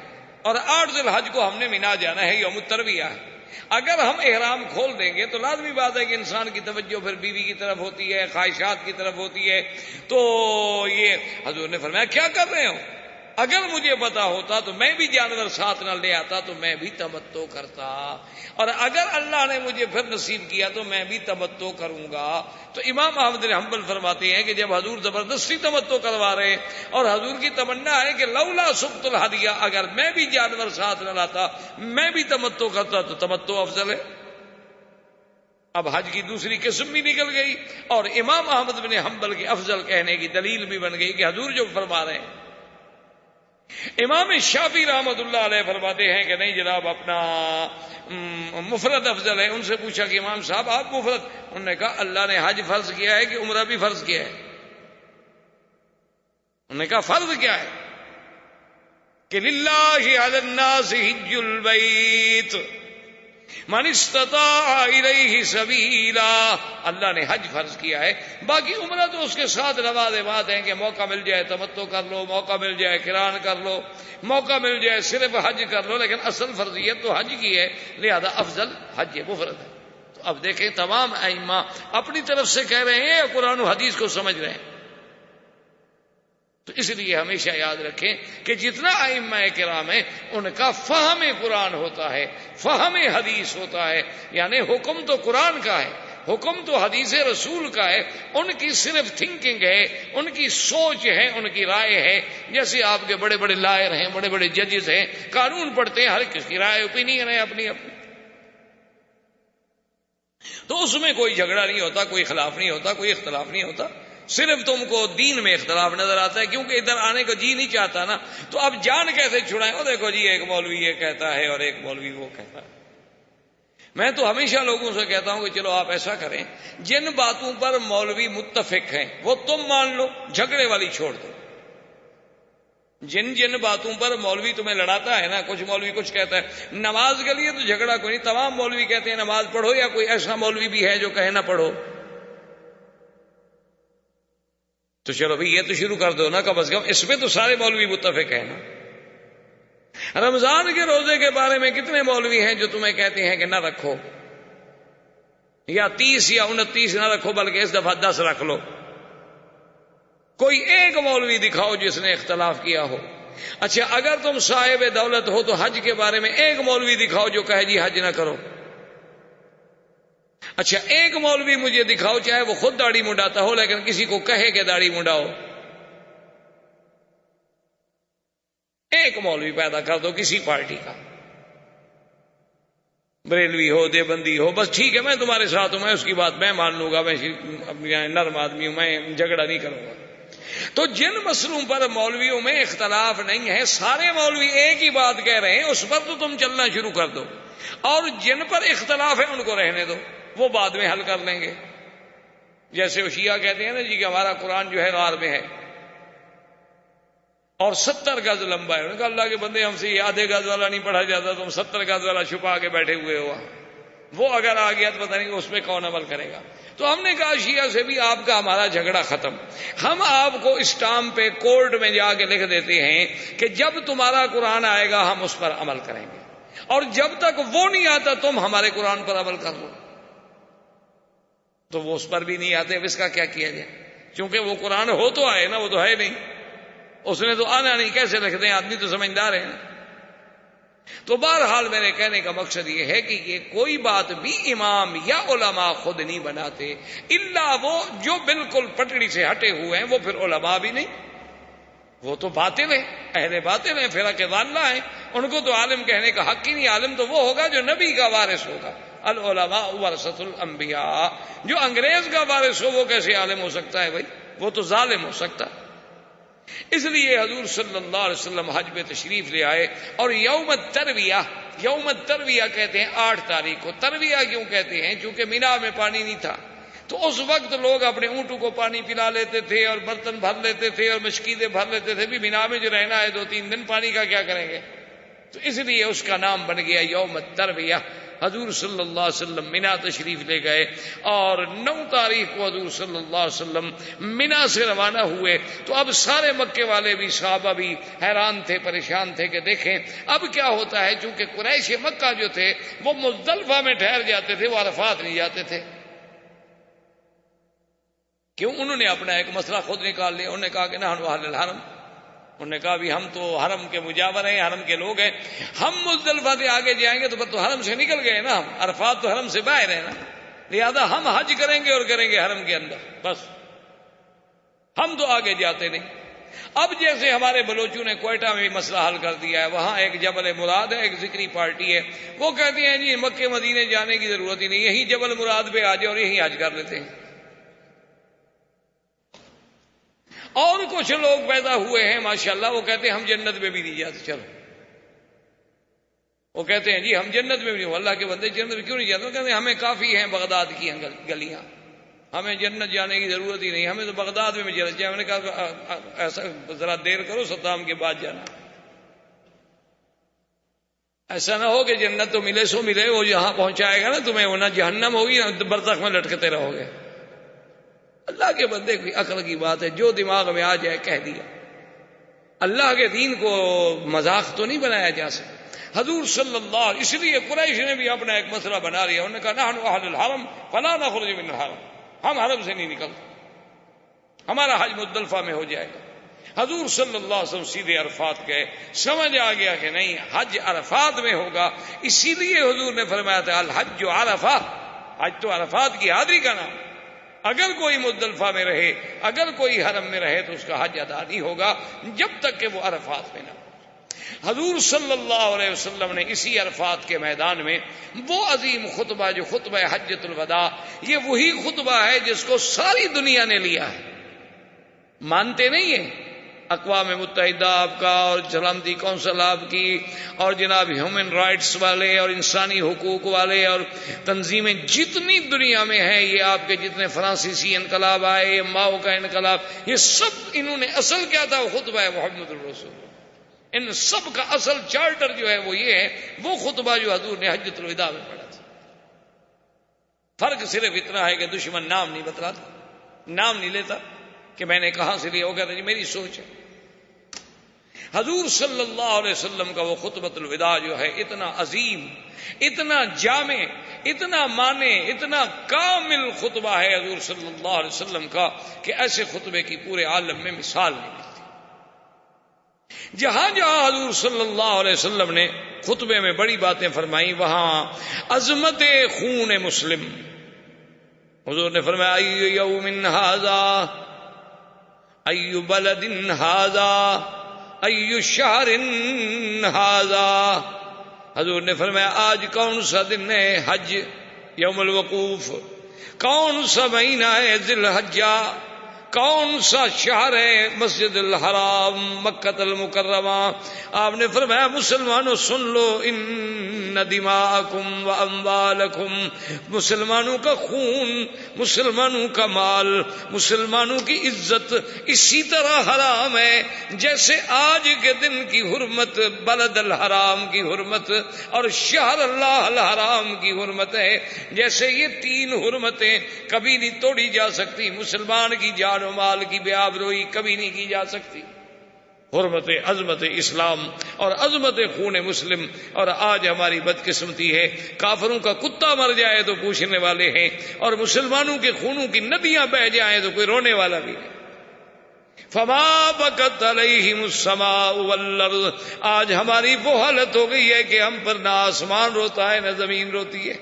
[SPEAKER 2] اور 8 ذی الحج کو ہم نے مینا جانا ہے، یوم الترویہ ہے، اگر ہم احرام کھول دیں گے تو لازمی بات ہے کہ انسان کی توجہ پھر بیوی کی طرف ہوتی ہے، خواہشات کی طرف ہوتی ہے، تو یہ حضور نے فرمایا کیا کر رہے ہو؟ اگر مجھے پتا ہوتا تو میں بھی جانور ساتھ نہ لے آتا تو میں بھی تمتع کرتا، اور اگر اللہ نے مجھے پھر نصیب کیا تو میں بھی تمتع کروں گا۔ تو امام احمد بن حنبل فرماتے ہیں کہ جب حضور زبردستی تمتع کروا رہے اور حضور کی تمنا ہے کہ لولا سقت الہدیہ، اگر میں بھی جانور ساتھ نہ لاتا میں بھی تمتع کرتا تو تمتع افضل ہے۔ اب حج کی دوسری قسم بھی نکل گئی، اور امام احمد بن حنبل کے افضل کہنے کی دلیل بھی بن گئی کہ حضور جو فرما رہے ہیں۔ امام شافعی رحمۃ اللہ علیہ فرماتے ہیں کہ نہیں جناب اپنا مفرد افضل ہے۔ ان سے پوچھا کہ امام صاحب آپ مفرد، انہوں نے کہا اللہ نے حج فرض کیا ہے کہ عمرہ بھی فرض کیا ہے؟ انہوں نے کہا فرض کیا ہے کہ للہ علی الناس حج البیت من استطاع الیہ سبیلا، اللہ نے حج فرض کیا ہے، باقی عمرہ تو اس کے ساتھ لوازمات ہیں کہ موقع مل جائے تمتع کر لو، موقع مل جائے قران کر لو، موقع مل جائے صرف حج کر لو، لیکن اصل فرضیت تو حج کی ہے، لہذا افضل حج مفرد ہے۔ تو اب دیکھیں تمام ائمہ اپنی طرف سے کہہ رہے ہیں یا قرآن و حدیث کو سمجھ رہے ہیں؟ تو اس لیے ہمیشہ یاد رکھیں کہ جتنا ائمہ کرام ہیں ان کا فہم قرآن ہوتا ہے، فہم حدیث ہوتا ہے، یعنی حکم تو قرآن کا ہے، حکم تو حدیث رسول کا ہے، ان کی صرف تھنکنگ ہے، ان کی سوچ ہے، ان کی رائے ہے۔ جیسے آپ کے بڑے بڑے لائر ہیں، بڑے بڑے ججز ہیں، قانون پڑھتے ہیں، ہر کس کی رائے اوپینین ہے اپنی اپنی۔ تو اس میں کوئی جھگڑا نہیں ہوتا، کوئی خلاف نہیں ہوتا، کوئی اختلاف نہیں ہوتا، صرف تم کو دین میں اختلاف نظر آتا ہے، کیونکہ ادھر آنے کو جی نہیں چاہتا نا، تو اب جان کیسے چھڑائیں؟ وہ دیکھو جی ایک مولوی یہ کہتا ہے اور ایک مولوی وہ کہتا ہے۔ میں تو ہمیشہ لوگوں سے کہتا ہوں کہ چلو آپ ایسا کریں، جن باتوں پر مولوی متفق ہیں وہ تم مان لو، جھگڑے والی چھوڑ دو۔ جن باتوں پر مولوی تمہیں لڑاتا ہے نا، کچھ مولوی کچھ کہتا ہے، نماز کے لیے تو جھگڑا کوئی نہیں، تمام مولوی کہتے ہیں نماز پڑھو، یا کوئی ایسا مولوی بھی ہے جو کہے نہ پڑھو؟ تو چلو بھائی یہ تو شروع کر دو نا، کم از کم اس پہ تو سارے مولوی متفق ہیں نا۔ رمضان کے روزے کے بارے میں کتنے مولوی ہیں جو تمہیں کہتے ہیں کہ نہ رکھو، یا 30 یا 29 نہ رکھو، بلکہ اس دفعہ 10 رکھ لو؟ کوئی ایک مولوی دکھاؤ جس نے اختلاف کیا ہو۔ اچھا اگر تم صاحب دولت ہو تو حج کے بارے میں ایک مولوی دکھاؤ جو کہے جی حج نہ کرو۔ اچھا ایک مولوی مجھے دکھاؤ، چاہے وہ خود داڑھی منڈاتا ہو لیکن کسی کو کہے کہ داڑھی منڈاؤ۔ ایک مولوی پیدا کر دو کسی پارٹی کا، بریلوی ہو، دیوبندی ہو، بس ٹھیک ہے میں تمہارے ساتھ ہوں، میں اس کی بات میں مان لوں گا، میں نرم آدمی ہوں، میں جھگڑا نہیں کروں گا۔ تو جن مسئلوں پر مولویوں میں اختلاف نہیں ہے، سارے مولوی ایک ہی بات کہہ رہے ہیں، اس پر تو تم چلنا شروع کر دو، اور جن پر اختلاف ہے ان کو رہنے دو، وہ بعد میں حل کر لیں گے۔ جیسے وہ شیعہ کہتے ہیں نا جی کہ ہمارا قرآن جو ہے غار میں ہے اور 70 گز لمبا ہے، انہوں نے کہا اللہ کے بندے ہم سے یہ آدھے گز والا نہیں پڑھا جاتا، تم 70 گز والا چھپا کے بیٹھے ہوئے ہو، وہ اگر آ گیا تو پتہ نہیں اس پہ کون عمل کرے گا۔ تو ہم نے کہا شیعہ سے بھی آپ کا ہمارا جھگڑا ختم، ہم آپ کو اسٹامپ پہ کورٹ میں جا کے لکھ دیتے ہیں کہ جب تمہارا قرآن آئے گا ہم اس پر عمل کریں گے، اور جب تک وہ نہیں آتا تم ہمارے قرآن پر عمل کر لو۔ تو وہ اس پر بھی نہیں آتے، اب اس کا کیا کیا جائے؟ چونکہ وہ قرآن ہو تو آئے نا، وہ تو ہے نہیں، اس نے تو آنا نہیں، کیسے لکھ دیں؟ آدمی تو سمجھدار ہے نا۔ تو بہرحال میرے کہنے کا مقصد یہ ہے کہ یہ کوئی بات بھی امام یا علماء خود نہیں بناتے، الا وہ جو بالکل پٹڑی سے ہٹے ہوئے ہیں، وہ پھر علماء بھی نہیں، وہ تو باطل ہیں، اہل باطل ہیں، فرقہ ضالہ ہیں، ان کو تو عالم کہنے کا حق ہی نہیں۔ عالم تو وہ ہوگا جو نبی کا وارث ہوگا، العلماء ورثۃ الانبیاء۔ جو انگریز کا وارث ہو وہ کیسے عالم ہو سکتا ہے بھائی؟ وہ تو ظالم ہو سکتا ہے۔ اس لیے حضور صلی اللہ علیہ وسلم حج پہ تشریف لے آئے، اور یوم الترویہ کہتے ہیں 8 تاریخ کو۔ ترویہ کیوں کہتے ہیں؟ چونکہ مینا میں پانی نہیں تھا، تو اس وقت لوگ اپنے اونٹوں کو پانی پلا لیتے تھے اور برتن بھر لیتے تھے اور مشکیزیں بھر لیتے تھے، بھی مینا میں جو رہنا ہے 2-3 دن، پانی کا کیا کریں گے؟ تو اس لیے اس کا نام بن گیا یوم الترویہ۔ حضور صلی اللہ علیہ وسلم مینا تشریف لے گئے، اور 9 تاریخ کو حضور صلی اللہ علیہ وسلم مینا سے روانہ ہوئے۔ تو اب سارے مکے والے بھی، صحابہ بھی حیران تھے، پریشان تھے کہ دیکھیں اب کیا ہوتا ہے، چونکہ قریش مکہ جو تھے وہ مزدلفہ میں ٹھہر جاتے تھے، وہ عرفات نہیں جاتے تھے۔ کیوں؟ انہوں نے اپنا ایک مسئلہ خود نکال لیا، انہوں نے کہا کہ نحن اہل الحرم، انہوں نے کہا بھی ہم تو حرم کے مجاور ہیں، حرم کے لوگ ہیں، ہم مزدلفہ سے آگے جائیں گے تو تو حرم سے نکل گئے نا، ہم عرفات تو حرم سے باہر ہے نا، لہذا ہم حج کریں گے اور کریں گے حرم کے اندر، بس ہم تو آگے جاتے نہیں۔ اب جیسے ہمارے بلوچوں نے کوئٹہ میں بھی مسئلہ حل کر دیا ہے، وہاں ایک جبل مراد ہے، ایک ذکری پارٹی ہے، وہ کہتی ہیں جی مکے مدینے جانے کی ضرورت ہی نہیں، یہی جبل مراد پہ آ جائے اور یہی حج کر لیتے ہیں۔ اور کچھ لوگ پیدا ہوئے ہیں ماشاءاللہ، وہ کہتے ہیں ہم جنت میں بھی نہیں جاتے، چلو وہ کہتے ہیں جی ہم جنت میں بھی نہیں، اللہ کے بندے جنت میں کیوں نہیں جاتے؟ وہ کہتے ہیں ہمیں کافی ہیں بغداد کی گلیاں، ہمیں جنت جانے کی ضرورت ہی نہیں، ہمیں تو بغداد میں جانا چاہیے۔ میں نے کہا ایسا ذرا دیر کرو، صدام کے بعد جانا، ایسا نہ ہو کہ جنت تو ملے سو ملے، وہ جہاں پہنچائے گا نا تمہیں، وہ نہ جہنم ہوگی نہ برزخ میں لٹکتے رہو گے۔ اللہ کے بندے کی عقل کی بات ہے، جو دماغ میں آ جائے کہہ دیا۔ اللہ کے دین کو مذاق تو نہیں بنایا جا سکتا۔ حضور صلی اللہ علیہ، اس لیے قریش نے بھی اپنا ایک مسئلہ بنا لیا، انہوں نے کہا نحن اہل الحرم فلا نخرج من الحرم، ہم حرم سے نہیں نکلتے، ہمارا حج مزدلفہ میں ہو جائے گا۔ حضور صلی اللہ علیہ وسلم سیدھے عرفات گئے، سمجھ آ گیا کہ نہیں حج عرفات میں ہوگا، اسی لیے حضور نے فرمایا تھا الحج عرفہ، حج تو عرفات کی حاضری کا نام۔ اگر کوئی مزدلفہ میں رہے، اگر کوئی حرم میں رہے تو اس کا حج ادا نہیں ہوگا جب تک کہ وہ عرفات میں نہ ہو۔ حضور صلی اللہ علیہ وسلم نے اسی عرفات کے میدان میں وہ عظیم خطبہ جو خطبہ حجۃ الوداع، یہ وہی خطبہ ہے جس کو ساری دنیا نے لیا ہے. مانتے نہیں ہیں؟ اقوام متحدہ آپ کا اور سلامتی کونسل آپ کی اور جناب ہیومن رائٹس والے اور انسانی حقوق والے اور تنظیمیں جتنی دنیا میں ہیں، یہ آپ کے جتنے فرانسیسی انقلاب آئے، یہ ماؤ کا انقلاب، یہ سب انہوں نے اصل کیا تھا؟ وہ خطبہ ہے محمد الرسول. ان سب کا اصل چارٹر جو ہے وہ یہ ہے، وہ خطبہ جو حضور نے حجۃ الوداع میں پڑھا تھا. فرق صرف اتنا ہے کہ دشمن نام نہیں بتلاتا، نام نہیں لیتا کہ میں نے کہاں سے لیا، وہ کہتا جی میری سوچ ہے. حضور صلی اللہ علیہ وسلم کا وہ خطبۃ الوداع جو ہے اتنا عظیم، اتنا جامع، اتنا معنی، اتنا کامل خطبہ ہے حضور صلی اللہ علیہ وسلم کا کہ ایسے خطبے کی پورے عالم میں مثال نہیں ملتی. جہاں جہاں حضور صلی اللہ علیہ وسلم نے خطبے میں بڑی باتیں فرمائی، وہاں عظمت خون مسلم. حضور نے فرمایا ای یوم ھذا، ای بلد ھذا، ای شہر ھذا. حضور نے فرمایا آج کون سا دن ہے؟ حج، یوم الوقوف. کون سا مہینہ ہے؟ ذی الحجہ. کون سا شہر ہے؟ مسجد الحرام، مکہ المکرمہ. آپ نے فرمایا مسلمانوں سن لو، ان دماءکم و اموالکم، مسلمانوں کا خون، مسلمانوں کا مال، مسلمانوں کی عزت اسی طرح حرام ہے جیسے آج کے دن کی حرمت بلد الحرام کی حرمت اور شہر اللہ الحرام کی حرمت ہے. جیسے یہ تین حرمتیں کبھی نہیں توڑی جا سکتی، مسلمان کی جان و مال کی بے آبروئی کبھی نہیں کی جا سکتی. حرمت عظمت اسلام اور عظمت خون مسلم. اور آج ہماری بدقسمتی ہے، کافروں کا کتا مر جائے تو پوچھنے والے ہیں، اور مسلمانوں کے خونوں کی ندیاں بہہ جائیں تو کوئی رونے والا بھی نہیں. فما بکت علیہم السماء والارض. آج ہماری وہ حالت ہو گئی ہے کہ ہم پر نہ آسمان روتا ہے نہ زمین روتی ہے.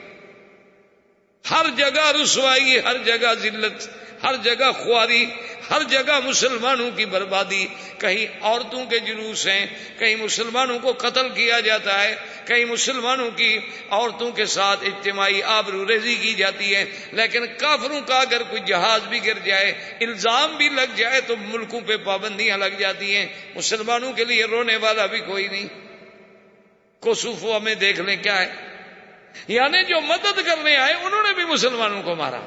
[SPEAKER 2] ہر جگہ رسوائی، ہر جگہ ذلت، ہر جگہ خواری، ہر جگہ مسلمانوں کی بربادی. کہیں عورتوں کے جلوس ہیں، کہیں مسلمانوں کو قتل کیا جاتا ہے، کہیں مسلمانوں کی عورتوں کے ساتھ اجتماعی آبرو ریزی کی جاتی ہے. لیکن کافروں کا اگر کوئی جہاز بھی گر جائے، الزام بھی لگ جائے تو ملکوں پہ پابندیاں لگ جاتی ہیں. مسلمانوں کے لیے رونے والا بھی کوئی نہیں. کوسوفو میں دیکھ لیں کیا ہے، یعنی جو مدد کرنے آئے انہوں نے بھی مسلمانوں کو مارا.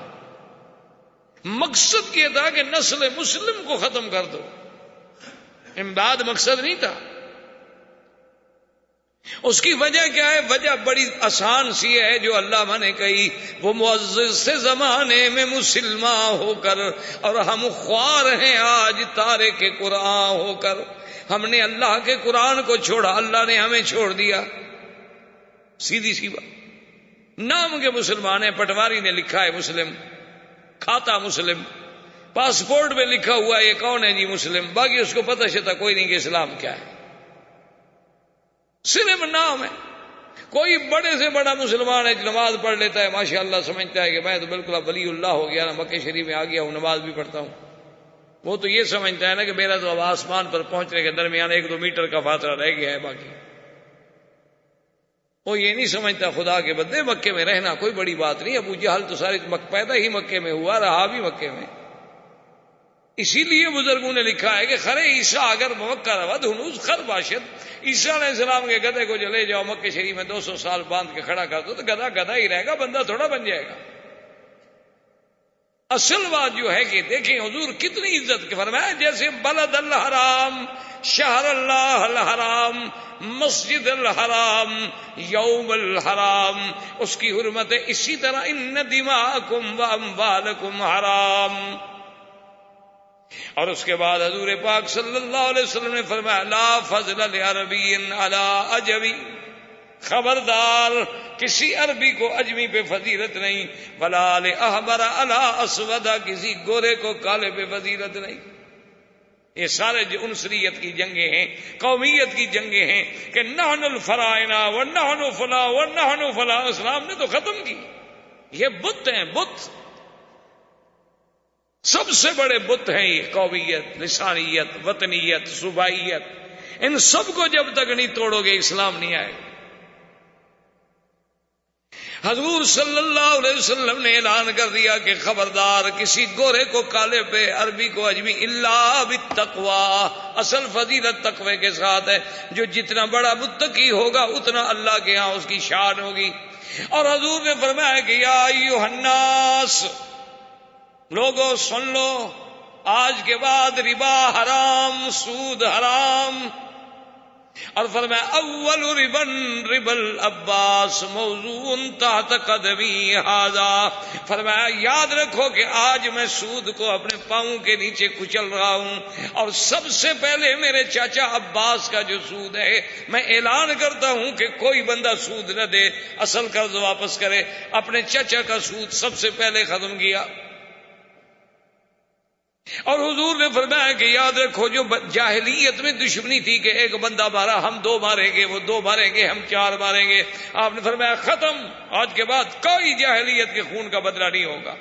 [SPEAKER 2] مقصد یہ تھا کہ نسل مسلم کو ختم کر دو، امداد مقصد نہیں تھا. اس کی وجہ کیا ہے؟ وجہ بڑی آسان سی ہے جو علامہ نے کہی، وہ معزز سے زمانے میں مسلمان ہو کر اور ہم خوار ہیں آج تارے کے قرآن ہو کر. ہم نے اللہ کے قرآن کو چھوڑا، اللہ نے ہمیں چھوڑ دیا. سیدھی سی بات. نام کے مسلمان ہیں، پٹواری نے لکھا ہے مسلم، کھاتا مسلم، پاسپورٹ میں لکھا ہوا ہے یہ کون ہے جی مسلم، باقی اس کو پتہ شتا کوئی نہیں کہ اسلام کیا ہے، صرف نام ہے. کوئی بڑے سے بڑا مسلمان ہے، نماز پڑھ لیتا ہے ماشاءاللہ، سمجھتا ہے کہ میں تو بالکل اب ولی اللہ ہو گیا نا، مکہ شریف میں آ گیا ہوں، نماز بھی پڑھتا ہوں. وہ تو یہ سمجھتا ہے نا کہ میرا تو اب آسمان پر پہنچنے کے درمیان 1-2 میٹر کا فاصلہ رہ گیا ہے. باقی وہ یہ نہیں سمجھتا خدا کے بندے مکے میں رہنا کوئی بڑی بات نہیں. ابو جہل تو سارے پیدا ہی مکے میں ہوا، رہا بھی مکے میں. اسی لیے بزرگوں نے لکھا ہے کہ خرے عیسیٰ اگر موقع رود ہنوز خر باشد. عیسیٰ علیہ السلام کے گدھے کو جو لے جاؤ مکہ شریف میں 200 سال باندھ کے کھڑا کر دو تو گدھا گدھا ہی رہے گا، بندہ تھوڑا بن جائے گا. اصل بات جو ہے کہ دیکھیں حضور کتنی عزت کے فرمایا، جیسے بلد الحرام، شہر اللہ الحرام، مسجد الحرام، یوم الحرام، اس کی حرمت ہے. اسی طرح ان دماءکم و اموالکم حرام. اور اس کے بعد حضور پاک صلی اللہ علیہ وسلم نے فرمایا لا فضل لعربی علی عجمی. خبردار کسی عربی کو اجمی پہ فضیلت نہیں، ولا لاحمر علی اسود، کسی گورے کو کالے پہ فضیلت نہیں. یہ سارے جو عنصریت کی جنگیں ہیں، قومیت کی جنگیں ہیں کہ نحن الفرائنہ و نحن فلاں و نحن فلاں، اسلام نے تو ختم کی. یہ بت ہیں، بت سب سے بڑے بت ہیں یہ. قومیت، لسانیت، وطنیت، صوبائیت، ان سب کو جب تک نہیں توڑو گے اسلام نہیں آئے گا۔ حضور صلی اللہ علیہ وسلم نے اعلان کر دیا کہ خبردار کسی گورے کو کالے پہ، عربی کو اجمی، الا بالتقوی، اصل فضیلت تقوی کے ساتھ ہے۔ جو جتنا بڑا متقی ہوگا اتنا اللہ کے ہاں اس کی شان ہوگی۔ اور حضور نے فرمایا کہ یا ایھا الناس، لوگوں سن لو، آج کے بعد ربا حرام، سود حرام۔ اور فرمایا اول ربا العباس موضوع تحت قدمی ھذا، فرمایا یاد رکھو کہ آج میں سود کو اپنے پاؤں کے نیچے کچل رہا ہوں، اور سب سے پہلے میرے چاچا عباس کا جو سود ہے، میں اعلان کرتا ہوں کہ کوئی بندہ سود نہ دے، اصل قرض واپس کرے۔ اپنے چچا کا سود سب سے پہلے ختم کیا۔ اور حضور نے فرمایا کہ یاد رکھو جو جاہلیت میں دشمنی تھی کہ ایک بندہ مارا ہم 2 ماریں گے، وہ 2 ماریں گے ہم 4 ماریں گے، آپ نے فرمایا ختم، آج کے بعد کوئی جاہلیت کے خون کا بدلہ نہیں ہوگا۔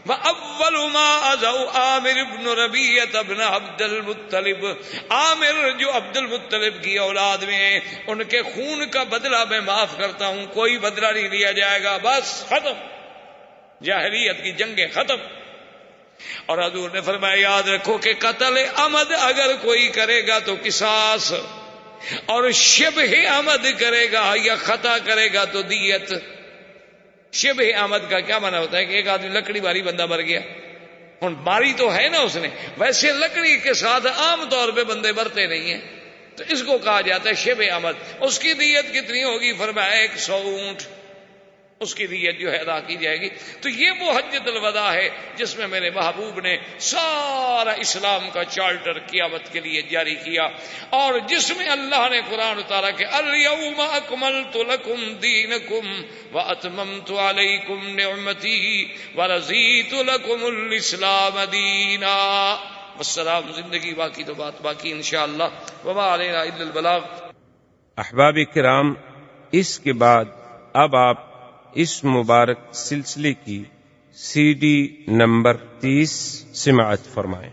[SPEAKER 2] وَأَوَّلُ مَا أَذَوْا عامر بن ربیعہ بن عبد المطلب، عامر جو عبد المطلب کی اولاد میں ہیں، ان کے خون کا بدلہ میں معاف کرتا ہوں، کوئی بدلہ نہیں لیا جائے گا، بس ختم، جاہلیت کی جنگیں ختم۔ اور حضور نے فرمایا یاد رکھو کہ قتل عمد اگر کوئی کرے گا تو قصاص، اور شبہ عمد کرے گا یا خطا کرے گا تو دیت۔ شبہ عمد کا کیا معنی ہوتا ہے کہ ایک آدمی لکڑی ماری، بندہ مر گیا، ہن ماری تو ہے نا اس نے، ویسے لکڑی کے ساتھ عام طور پہ بندے مرتے نہیں ہیں، تو اس کو کہا جاتا ہے شبہ عمد۔ اس کی دیت کتنی ہوگی؟ فرمایا 100 اونٹ، اس کی دیت جو ہے ادا کی جائے گی۔ تو یہ وہ حجۃ الوداع ہے جس میں میرے محبوب نے سارا اسلام کا چارٹر قیامت کے لیے جاری کیا، اور جس میں اللہ نے قرآن اتارا کہ الیوم اکملت لکم دینکم واتممت علیکم نعمتی ورضیت لکم الاسلام دینا۔ والسلام، زندگی باقی تو بات باقی انشاءاللہ، وما علینا الا البلاغ۔
[SPEAKER 1] احباب کرام، اس کے بعد اب آپ اس مبارک سلسلے کی CD نمبر 30 سماعت فرمائیں۔